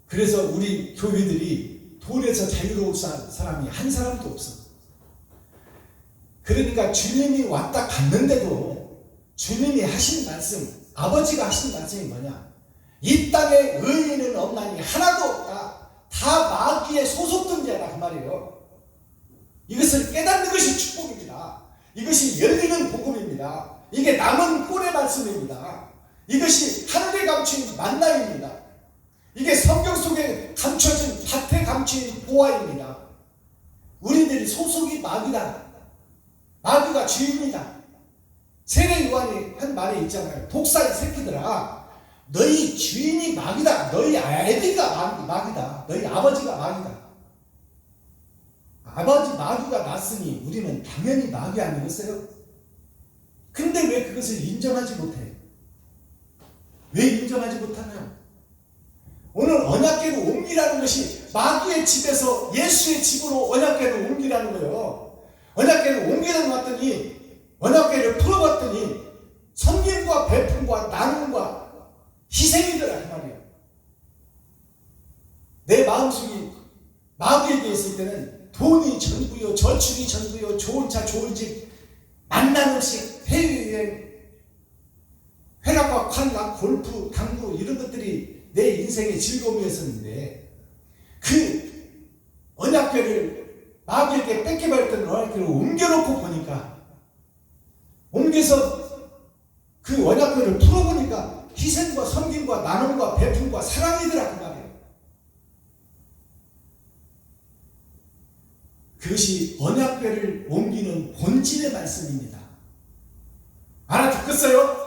그래서 우리 교회들이 돈에서 자유로운 사람이 한 사람도 없어. 그러니까 주님이 왔다 갔는데도 주님이 하신 말씀, 아버지가 하신 말씀이 뭐냐? 이 땅의 의인은 다 마귀에 소속된 자다 그 말이에요. 이것을 깨닫는 것이 축복입니다. 이것이 열리는 복음입니다. 이게 남은 꼴의 말씀입니다. 이것이 하늘에 감추인 만나입니다. 이게 성경 속에 감춰진 밭에 감추인 보화입니다. 우리들이 소속이 마귀다. 마귀가 주인이다. 세례 요한이 한 말이 있잖아요. 독사의 새끼들아, 너희 주인이 마귀다. 너희 아버지가 마귀다. 너희 아버지가 마귀다. 아버지 마귀가 났으니 우리는 당연히 마귀 아니겠어요? 근데 왜 그것을 인정하지 못해? 왜 인정하지 못하나요? 오늘 언약궤를 옮기라는 것이 마귀의 집에서 예수의 집으로 언약궤를 옮기라는 거예요. 언약궤를 옮기러 왔더니 언약궤를 풀어봤더니 섬김과 베품과 나눔과 희생이더라 그 말이에요. 내 마음속이 마귀에게 있을 때는 돈이 전부요, 저축이 전부요, 좋은 차, 좋은 집, 만나는 식, 해외여행, 회락과 관락, 골프, 당구 이런 것들이 내 인생의 즐거움이었었는데 그 언약궤를 마귀에게 뺏겨버렸던 언약궤를 옮겨놓고 보니까 옮겨서 그 언약궤를 풀어보니까 희생과 섬김과 나눔과 베품과 사랑이더라 그 말이에요. 그것이 언약궤를 옮기는 본질의 말씀입니다. 알아듣겠어요?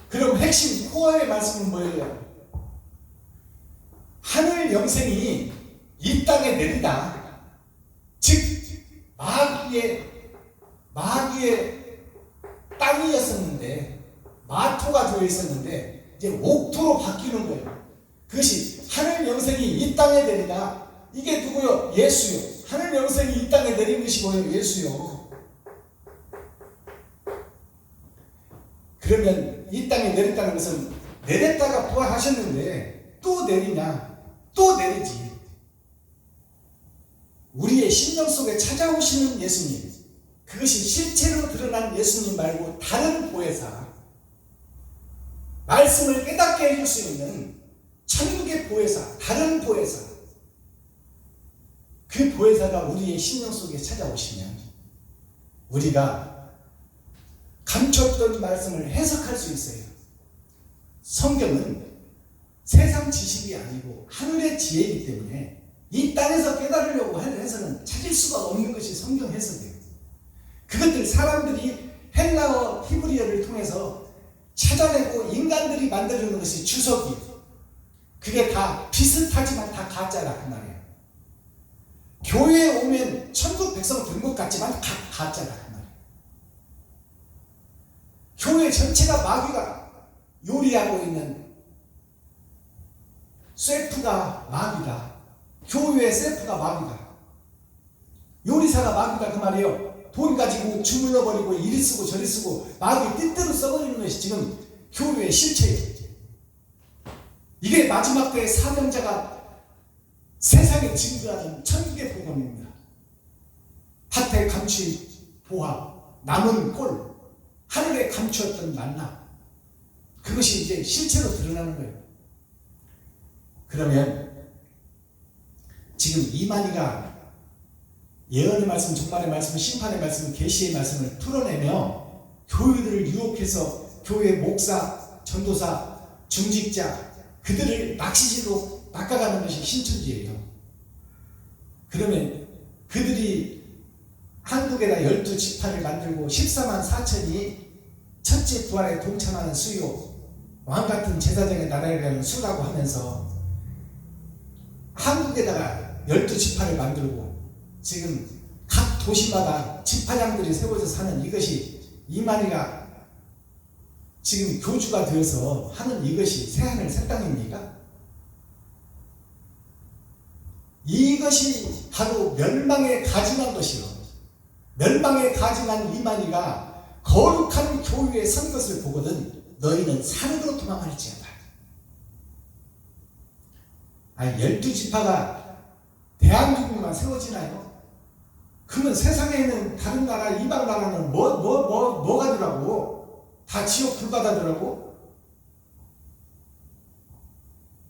그럼 핵심 코어의 말씀은 뭐예요? 하늘 영생이 이 땅에 내리다. 즉 마귀의 땅이었었는데 마토가 되어 있었는데 이제 옥토로 바뀌는 거예요. 그것이 하늘 영생이 이 땅에 내리다. 이게 누구요? 예수요. 하늘 영생이 이 땅에 내린 것이 뭐예요? 예수요. 그러면 이 땅에 내렸다는 것은 내렸다가 부활하셨는데 또 내리냐? 또 내리지. 우리의 심령 속에 찾아오시는 예수님, 그것이 실체로 드러난 예수님 말고 다른 보혜사, 말씀을 깨닫게 해줄 수 있는 천국의 보혜사, 다른 보혜사, 그 보혜사가 우리의 심령 속에 찾아오시면 우리가 감췄던 말씀을 해석할 수 있어요. 성경은 세상 지식이 아니고 하늘의 지혜이기 때문에 이 땅에서 깨달으려고 해서는 찾을 수가 없는 것이 성경 해석이에요. 그것들 사람들이 헬라어, 히브리어를 통해서 찾아내고 인간들이 만들어놓은 것이 주석이에요. 그게 다 비슷하지만 다 가짜라 그 말이에요. 교회에 오면 천국 백성 된 것 같지만 가짜라 그 말이에요. 교회 전체가 마귀가 요리하고 있는 셰프가 마귀다. 교회의 셰프가 마귀다. 요리사가 마귀다 그 말이에요. 돈 가지고 주물러 버리고 이리 쓰고 저리 쓰고 마귀 뜻대로 써버리는 것이 지금 교회의 실체예요. 이게 마지막 때의 사명자가 세상에 증거하는 천국의 복음입니다. 밭에 감춘 보화, 남은 꼴, 하늘에 감추었던 만나, 그것이 이제 실체로 드러나는 거예요. 그러면 지금 이만희가 예언의 말씀, 종말의 말씀, 심판의 말씀, 계시의 말씀을 풀어내며 교회들을 유혹해서 교회 목사, 전도사, 중직자 그들을 낚시질로 낚아가는 것이 신천지예요. 그러면 그들이 한국에다 12지파를 만들고 14만 4천이 첫째 부활에 동참하는 수요, 왕같은 제사장의 나라에 가는 수라고 하면서 한국에다가 12지파를 만들고 지금 각 도시마다 지파장들이 세워져 사는 이것이 이만희가 지금 교주가 되어서 하는 이것이 새하늘 새 땅입니까? 이것이 바로 멸망에 가증한 것이요. 멸망에 가증한 이만희가 거룩한 교회에 선 것을 보거든 너희는 산으로 도망할지어다. 12지파가 대한민국만 세워지나요? 그러면 세상에 있는 다른 나라, 이방 나라는 뭐가 되라고? 다 지옥 불바다더라고?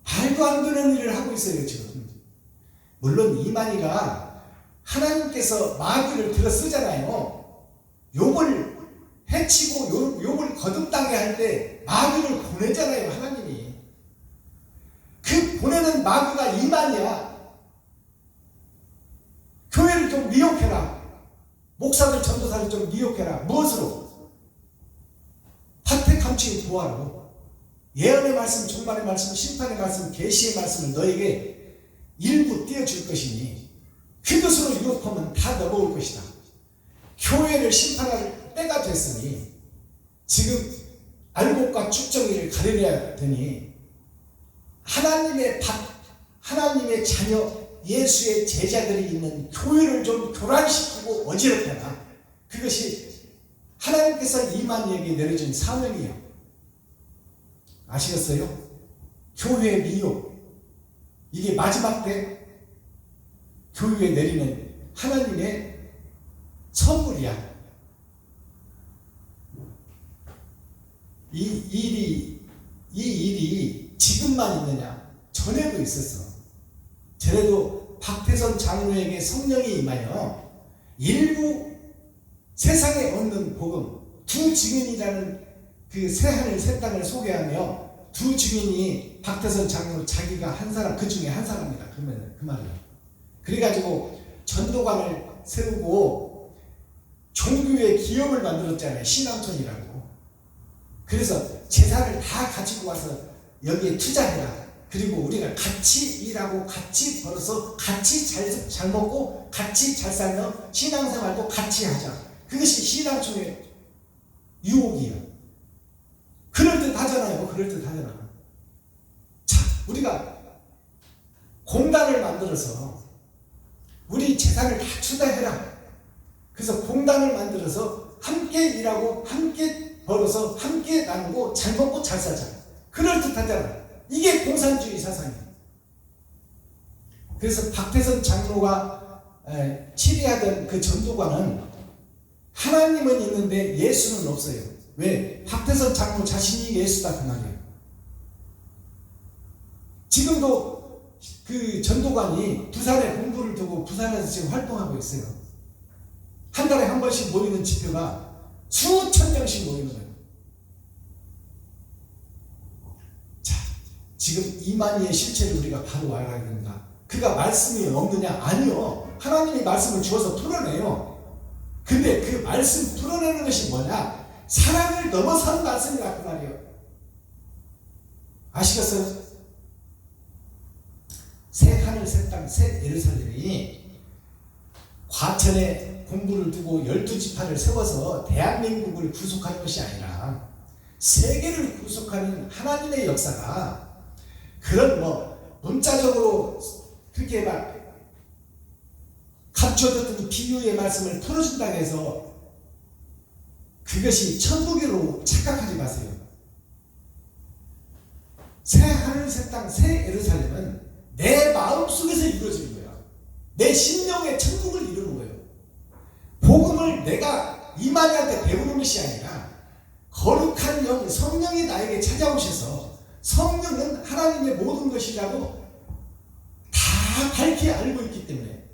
말도 말도 안 되는 일을 하고 있어요 지금. 물론 이만희가 하나님께서 마귀를 들어 쓰잖아요. 욥을 해치고 욥을 거듭당게 할 때 마귀를 보내잖아요 하나님이. 그 보내는 마귀가 이만희야. 교회를 좀 미혹해라. 목사들 전도사를 좀 미혹해라. 무엇으로? 파택 감추기 도하로. 예언의 말씀, 종말의 말씀, 심판의 말씀, 계시의 말씀을 너에게 일부 띄워줄 것이니 그것으로 유혹하면 다 넘어올 것이다. 교회를 심판할 때가 됐으니 지금 알곡과 쭉정이를 가려야 되니 하나님의 자녀 예수의 제자들이 있는 교회를 좀 교란시키고 어지럽혀라. 그것이 하나님께서 이만희에게 내려준 사명이에요. 아시겠어요? 교회의 미혹. 이게 마지막 때 교회에 내리는 하나님의 선물이야. 이 일이 지금만 있느냐? 전에도 있었어. 전에도 박태선 장로에게 성령이 임하여 일부 세상에 없는 복음, 두 증인이라는 그 새하늘 새 땅을 소개하며 두 증인이 박태선 장로 자기가 한 사람, 그 중에 한 사람이다. 그러면 그 말이야. 그래가지고 전도관을 세우고 종교의 기업을 만들었잖아요. 신앙촌이라고. 그래서 재산을 다 가지고 와서 여기에 투자해라. 그리고 우리가 같이 일하고 같이 벌어서 같이 잘 먹고 같이 잘 살며 신앙생활도 같이 하자. 그것이 신앙촌의 유혹이에요. 그럴듯하잖아요. 그럴듯하잖아. 자, 우리가 공단을 만들어서 우리 재산을 다 투자해라. 그래서 공단을 만들어서 함께 일하고 함께 벌어서 함께 나누고 잘 먹고 잘 살자. 그럴듯하잖아. 이게 공산주의 사상이에요. 그래서 박태선 장로가 치리하던 그 전도관은 하나님은 있는데 예수는 없어요. 왜? 박태선 장로 자신이 예수다 그 말이에요. 지금도 그 전도관이 부산에 본부를 두고 부산에서 지금 활동하고 있어요. 한 달에 한 번씩 모이는 집회가 수천 명씩 모이는 거예요. 자, 지금 이만희의 실체를 우리가 바로 알아야 됩니다. 그가 말씀이 없느냐? 아니요. 하나님이 말씀을 주어서 풀어내요. 근데 그 말씀 풀어내는 것이 뭐냐? 사랑을 넘어선 말씀이라 그 말이에요. 아시겠어요? 새 하늘 새 땅 새 예루살렘이 과천에 본부를 두고 12지파를 세워서 대한민국을 구속하는 것이 아니라 세계를 구속하는 하나님의 역사가 그런 문자적으로 그렇게 막 감춰졌던 비유의 말씀을 풀어준다고 해서 그것이 천국이로 착각하지 마세요. 새 하늘 새 땅 새 예루살렘은 내 마음속에서 이루어지는 거야. 내 심령의 천국을 이루는 거예요. 복음을 내가 이만희한테 배우는 것이 아니라 거룩한 영 성령이 나에게 찾아오셔서 성령은 하나님의 모든 것이라고 다 밝히 알고 있기 때문에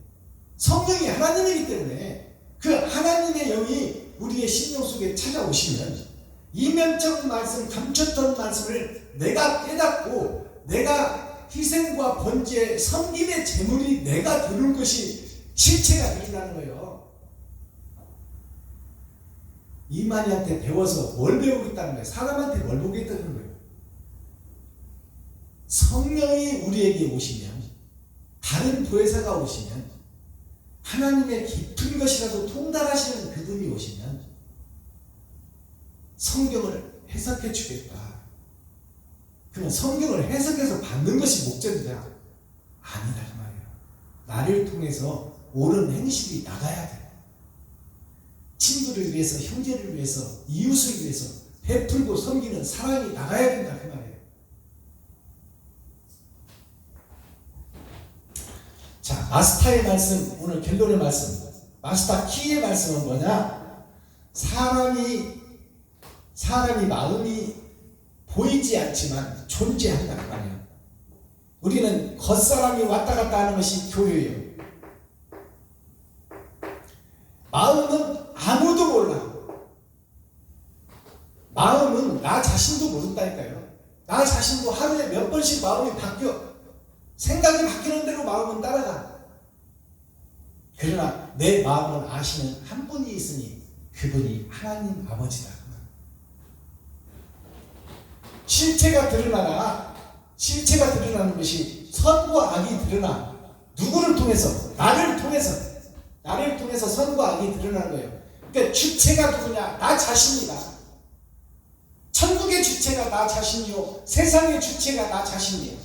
성령이 하나님이기 때문에 그 하나님의 영이 우리의 심령 속에 찾아오시면 이면적 말씀, 감췄던 말씀을 내가 깨닫고 내가 희생과 번제, 섬김의 제물이 내가 되는 것이 실체가 되어진다는 거예요. 이만희한테 배워서 뭘 배우겠다는 거예요? 사람한테 뭘 보겠다는 거예요? 성령이 우리에게 오시면, 다른 보혜사가 오시면, 하나님의 깊은 것이라도 통달하시는 그분이 오시면 성경을 해석해 주겠다. 그러면 성경을 해석해서 받는 것이 목적이다. 아니다 그 말이에요. 나를 통해서 옳은 행실이 나가야 돼. 친구를 위해서, 형제를 위해서, 이웃을 위해서 베풀고 섬기는 사랑이 나가야 된다 그 말이에요. 자, 마스터의 말씀, 오늘 결론의 말씀, 마스터 키의 말씀은 뭐냐? 사람이 마음이 보이지 않지만 존재한다 그 말이에요. 우리는 겉사람이 왔다 갔다 하는 것이 교회예요. 마음은 아무도 몰라. 마음은 나 자신도 모른다니까요. 나 자신도 하루에 몇 번씩 마음이 바뀌어. 생각이 바뀌는 대로 마음은 따라가. 그러나 내 마음을 아시는 한 분이 있으니 그분이 하나님 아버지다. 실체가 드러나는 것이 선과 악이 드러나. 누구를 통해서? 나를 통해서 선과 악이 드러나는 거예요. 그러니까 주체가 누구냐? 나 자신이다. 천국의 주체가 나 자신이요, 세상의 주체가 나 자신이에요.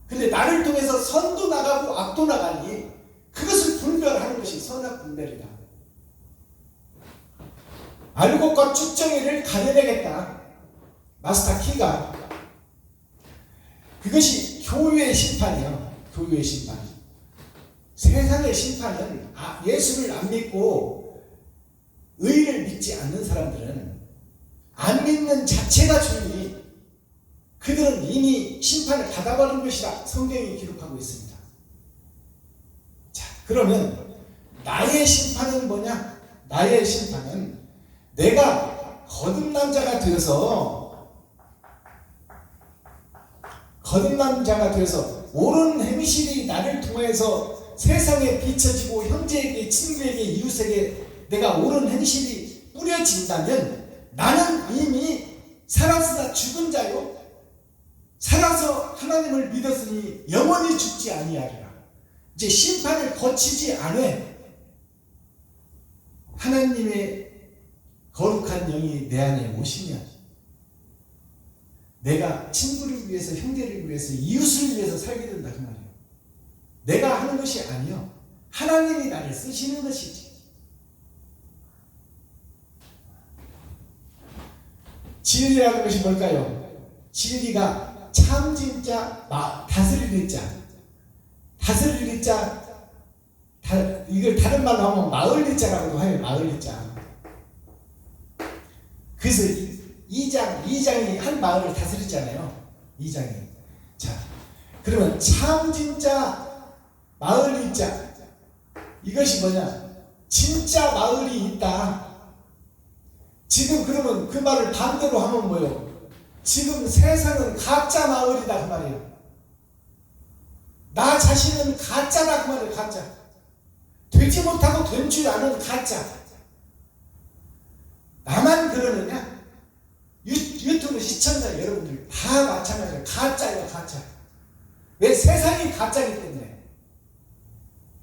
근데 나를 통해서 선도 나가고 악도 나가니 그것을 분별하는 것이 선악 분별이다. 알곡과 쭉정이를 가려내겠다. 마스터 키가. 그것이 교회의 심판이에요. 교회의 심판. 세상의 심판은 예수를 안 믿고 의를 믿지 않는 사람들은 안 믿는 자체가 죄니 그들은 이미 심판을 받아버린 것이라 성경이 기록하고 있습니다. 자, 그러면 나의 심판은 뭐냐? 나의 심판은 내가 거듭남자가 되어서 옳은 행실이 나를 통해서 세상에 비춰지고 형제에게, 친구에게, 이웃에게 내가 옳은 행실이 뿌려진다면 나는 이미 살아서 죽은 자요, 살아서 하나님을 믿었으니 영원히 죽지 아니하리라. 이제 심판을 거치지 않아. 하나님의 거룩한 영이 내 안에 오시면 내가 친구를 위해서, 형제를 위해서, 이웃을 위해서 살게 된다 그 말이에요. 내가 하는 것이 아니요, 하나님이 나를 쓰시는 것이지. 진리라는 것이 뭘까요? 진리가 참 진짜 다스릴 자, 이걸 다른 말로 하면 마을 자라고도 해요. 마을 자. 그래서 2장이 한 마을을 다스리잖아요. 2장이. 자, 그러면 참 진짜 마을 자, 이것이 뭐냐? 진짜 마을이 있다. 지금 그러면 그 말을 반대로 하면 뭐예요? 지금 세상은 가짜 마을이다 그 말이에요. 나 자신은 가짜다 그 말이에요. 가짜. 되지 못하고 된 줄 아는 가짜. 나만 그러느냐? 유튜브 시청자 여러분들 다 마찬가지예요. 가짜예요. 가짜. 왜? 세상이 가짜이기 때문에.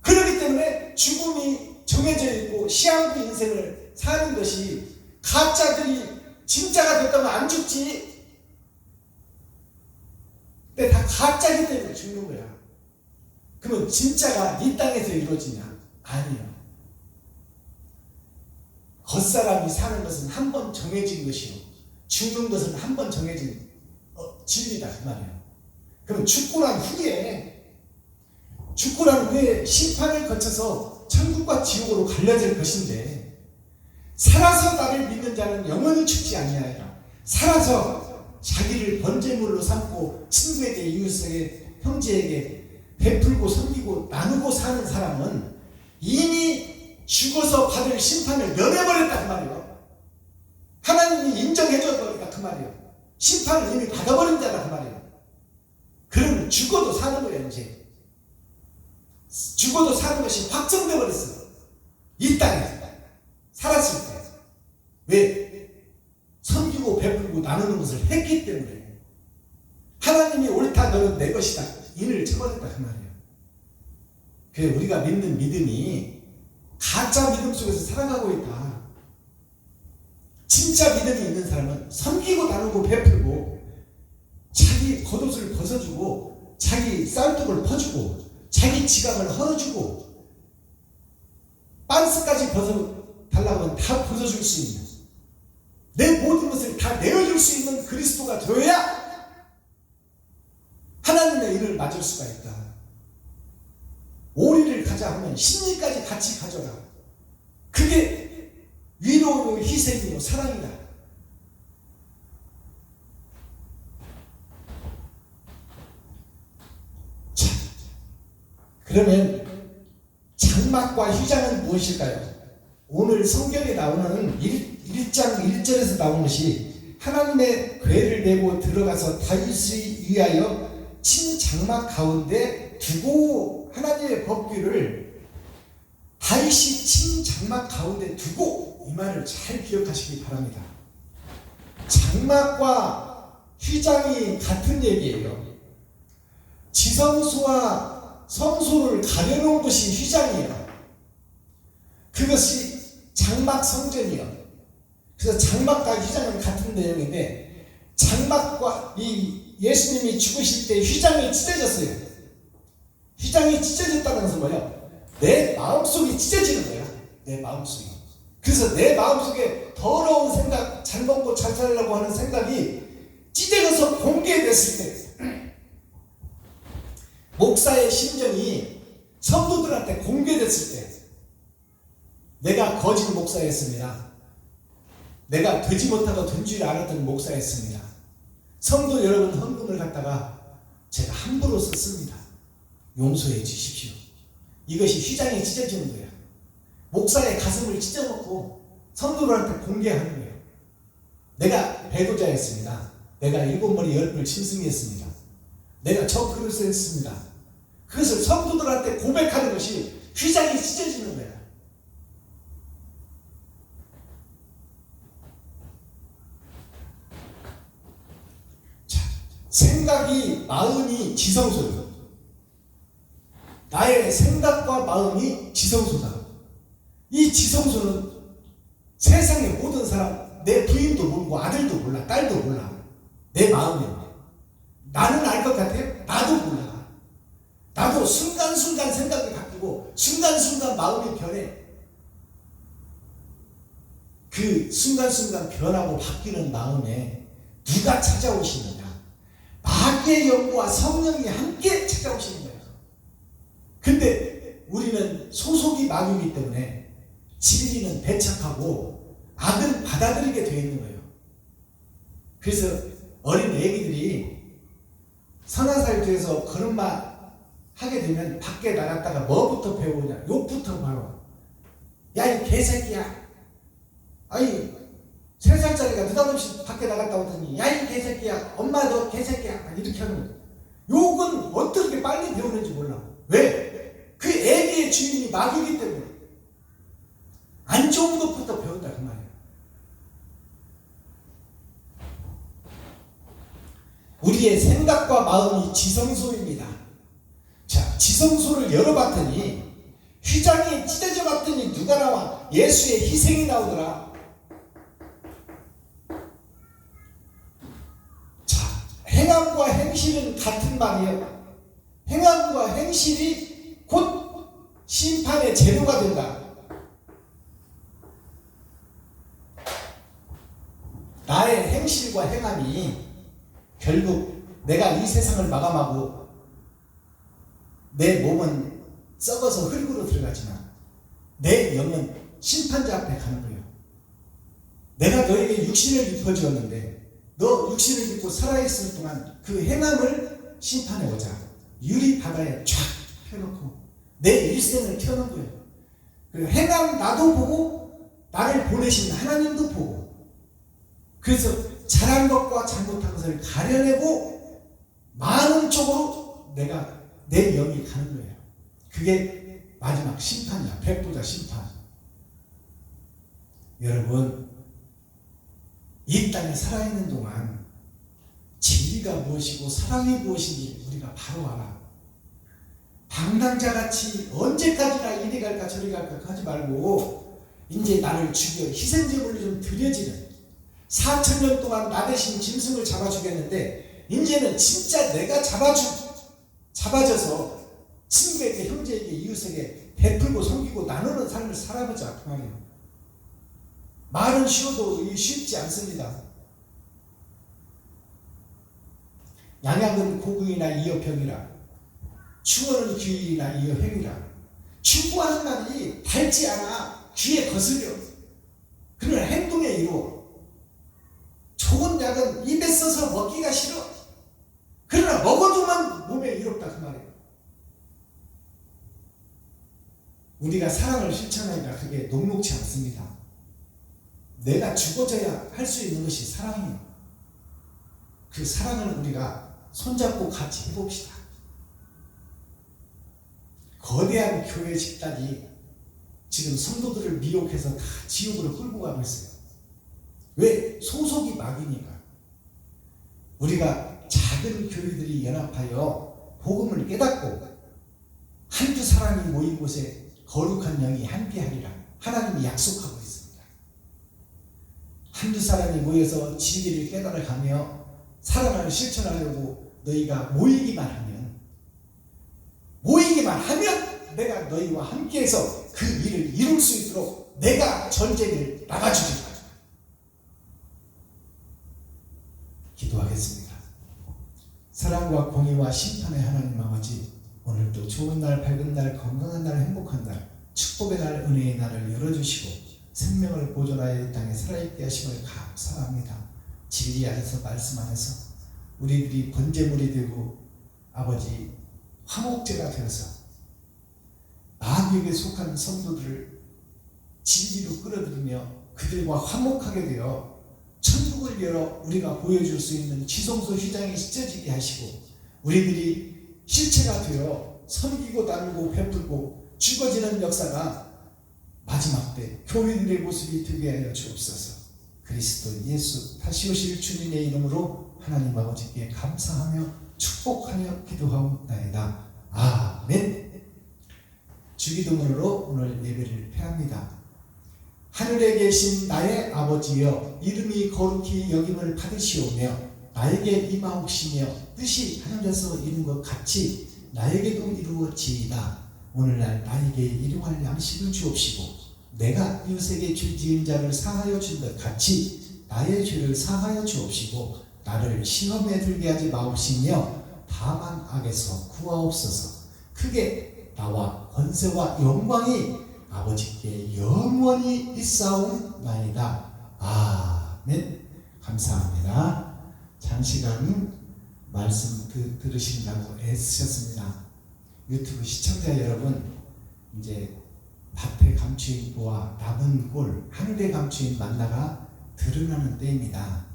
그렇기 때문에 죽음이 정해져 있고 시한부 인생을 사는 것이, 가짜들이 진짜가 됐다면 안 죽지. 근데 다 가짜이기 때문에 죽는 거야. 그러면 진짜가 이 땅에서 이루어지냐? 아니요. 겉사람이 사는 것은 한 번 정해진 것이요, 죽는 것은 한 번 정해진 진리다 그 말이에요. 그럼 죽고 난 후에 심판을 거쳐서 천국과 지옥으로 갈려질 것인데, 살아서 나를 믿는 자는 영원히 죽지 아니하리라. 살아서 자기를 번제물로 삼고 친구에게, 이웃에게, 형제에게 베풀고 섬기고 나누고 사는 사람은 이미 죽어서 받을 심판을 면해버렸다 그 말이에요. 하나님이 인정해줘버렸다 그 말이에요. 심판을 이미 받아버린 자다 그 말이에요. 그러면 죽어도 사는 거예요. 이제 죽어도 사는 것이 확정돼 버렸어요. 이 땅에 살았을 때. 왜? 섬기고 베풀고 나누는 것을 했기 때문에. 하나님이 옳다, 너는 내 것이다, 인을 쳐버렸다 그 말이에요. 그래서 우리가 믿는 믿음이 가짜 믿음 속에서 살아가고 있다. 진짜 믿음이 있는 사람은 섬기고 나누고 베풀고 자기 겉옷을 벗어주고 자기 쌀떡을 퍼주고 자기 지갑을 헐어주고 빤스까지 벗어달라고 하면 다 벗어줄 수 있는, 내 모든 것을 다 내어줄 수 있는 그리스도가 되어야 하나님의 일을 맞을 수가 있다. 오리를 가자 하면 심리까지 같이 가져라. 그게 위로요, 희생이요, 사랑이다. 그러면 장막과 휘장은 무엇일까요? 오늘 성경에 나오는 1장 1절에서 나오는 것이 하나님의 궤를 메고 들어가서 다윗을 위하여 친 장막 가운데 두고, 하나님의 법궤를 다윗이 친 장막 가운데 두고, 이 말을 잘 기억하시기 바랍니다. 장막과 휘장이 같은 얘기예요. 지성소와 성소를 가려놓은 것이 휘장이에요. 그것이 장막 성전이요. 그래서 장막과 휘장은 같은 내용인데, 장막과 이 예수님이 죽으실 때 휘장이 찢어졌어요. 휘장이 찢어졌다는 것은 뭐예요? 내 마음속이 찢어지는 거야. 내 마음속이. 그래서 내 마음속에 더러운 생각, 잘 먹고 잘 살려고 하는 생각이 찢어져서 공개됐을 때, 목사의 심정이 성도들한테 공개됐을 때, 내가 거짓 목사였습니다. 내가 되지 못하고 된 줄 알았던 목사였습니다. 성도 여러분 헌금을 갖다가 제가 함부로 썼습니다. 용서해 주십시오. 이것이 휘장이 찢어지는 거예요. 목사의 가슴을 찢어놓고 성도들한테 공개하는 거예요. 내가 배도자였습니다. 내가 7머리 10뿔 짐승이었습니다. 내가 저 그릇을 했습니다. 그것을 성도들한테 고백하는 것이 휘장이 찢어지는 거예요. 생각이, 마음이 지성소예요. 나의 생각과 마음이 지성소다. 이 지성소는 세상의 모든 사람, 내 부인도 모르고 아들도 몰라, 딸도 몰라. 내 마음이에요. 나는 알 것 같아요? 나도 몰라. 나도 순간순간 생각이 바뀌고 순간순간 마음이 변해. 그 순간순간 변하고 바뀌는 마음에 누가 찾아오시느냐? 마귀의 영과 성령이 함께 찾아오시는 거예요. 근데 우리는 소속이 마귀이기 때문에 진리는 배척하고 악은 받아들이게 되어 있는 거예요. 그래서 어린 애기들이 선화살교에서 걸음마 하게 되면 밖에 나갔다가 뭐부터 배우냐? 욕부터 바로. 야, 이 개새끼야. 아니, 3살짜리가 느닷없이 밖에 나갔다 오더니 야, 이 개새끼야, 엄마 너 개새끼야, 이렇게 하는 거예요. 욕은 어떻게 빨리 배우는지 몰라. 왜? 그 애기의 주인이 마귀이기 때문에 안 좋은 것부터 배운다 그 말이에요. 우리의 생각과 마음이 지성소입니다. 자, 지성소를 열어봤더니 휘장이 찢어져 봤더니 누가 나와? 예수의 희생이 나오더라. 행함과 행실은 같은 말이에요. 행함과 행실이 곧 심판의 재료가 된다. 나의 행실과 행함이 결국 내가 이 세상을 마감하고 내 몸은 썩어서 흙으로 들어가지만 내 영은 심판자 앞에 가는 거예요. 내가 너에게 육신을 입혀주었는데 너 육신을 입고 살아있을 동안 그 행함을 심판해 오자. 유리 바다에 쫙 펴놓고 내 일생을 펴놓은 거예요. 그 행함 나도 보고 나를 보내신 하나님도 보고, 그래서 잘한 것과 잘못한 것을 가려내고 많은 쪽으로 내가 내 영이 가는 거예요. 그게 마지막 심판이야. 백보자 심판. 여러분, 이 땅에 살아있는 동안 진리가 무엇이고 사랑이 무엇인지 우리가 바로 알아. 방랑자같이 언제까지나 이리 갈까 저리 갈까 하지 말고 이제 나를 죽여 희생제물로 좀 드려지는, 4,000년 동안 나 대신 짐승을 잡아주겠는데 이제는 진짜 내가 잡아줘서 친구에게, 형제에게, 이웃에게 베풀고 섬기고 나누는 삶을 살아보자 그 말이에요. 말은 쉬워도 쉽지 않습니다. 양약은 고구이나 이어 병이라, 추원은 귀이나 이어 행이라. 추구하는 말이 닳지 않아. 귀에 거슬려. 그러나 행동에 이루어. 좋은 약은 입에 써서 먹기가 싫어. 그러나 먹어두면 몸에 이롭다 그 말이에요. 우리가 사랑을 실천하기가 그게 녹록지 않습니다. 내가 죽어져야 할 수 있는 것이 사랑이에요. 그 사랑을 우리가 손잡고 같이 해봅시다. 거대한 교회 집단이 지금 성도들을 미혹해서 다 지옥으로 끌고 가고 있어요. 왜? 소속이 막이니까. 우리가 작은 교회들이 연합하여 복음을 깨닫고 한두 사람이 모인 곳에 거룩한 영이 함께하리라 하나님이 약속하고 있습니다. 한두 사람이 모여서 진리를 깨달아가며 사랑을 실천하려고 너희가 모이기만 하면 내가 너희와 함께해서 그 일을 이룰 수 있도록 내가 전쟁을 나가주리라. 기도하겠습니다. 사랑과 공의와 심판의 하나님 아버지, 오늘도 좋은 날, 밝은 날, 건강한 날, 행복한 날, 축복의 날, 은혜의 날을 열어주시고 생명을 보존하여 이 땅에 살아있게 하심을 감사합니다. 진리 안에서, 말씀 안에서 우리들이 번제물이 되고 아버지 화목제가 되어서 마귀에게 속한 성도들을 진리로 끌어들이며 그들과 화목하게 되어 천국을 열어 우리가 보여줄 수 있는 지성소 휘장이 찢어지게 하시고 우리들이 실체가 되어 섬기고 나누고 베풀고 죽어지는 역사가 마지막 때 교회들의 모습이 되게 하여 주옵소서. 그리스도 예수 다시 오실 주님의 이름으로 하나님 아버지께 감사하며 축복하며 기도하옵나이다. 아멘. 주기도문으로 오늘 예배를 폐합니다. 하늘에 계신 나의 아버지여, 이름이 거룩히 여김을 받으시오며 나에게 임하옵시며 뜻이 하늘에서 이룬 것 같이 나에게도 이루어지이다. 오늘날 나에게 일용할 양식을 주옵시고 내가 이웃에게 죄 지은 자를 사하여 준 것 같이 나의 죄를 사하여 주옵시고 나를 시험에 들게 하지 마옵시며 다만 악에서 구하옵소서. 크게 나와 권세와 영광이 아버지께 영원히 있사옵나이다. 아멘. 감사합니다. 장시간 말씀 들으신다고 애쓰셨습니다. 유튜브 시청자 여러분, 이제 밭에 감추인 보와 남은 꼴, 하늘에 감추인 만나가 드러나는 때입니다.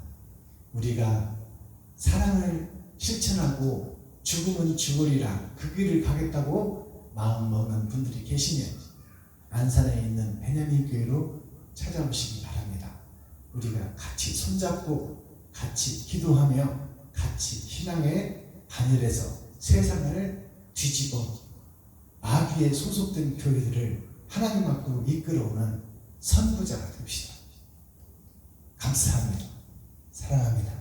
우리가 사랑을 실천하고 죽으면 죽으리라 그 길을 가겠다고 마음 먹는 분들이 계시면 안산에 있는 베냐민 교회로 찾아오시기 바랍니다. 우리가 같이 손잡고 같이 기도하며 같이 신앙의 하늘에서 세상을 뒤집어 마귀에 소속된 교회들을 하나님 앞으로 이끌어오는 선구자가 됩시다. 감사합니다. 사랑합니다.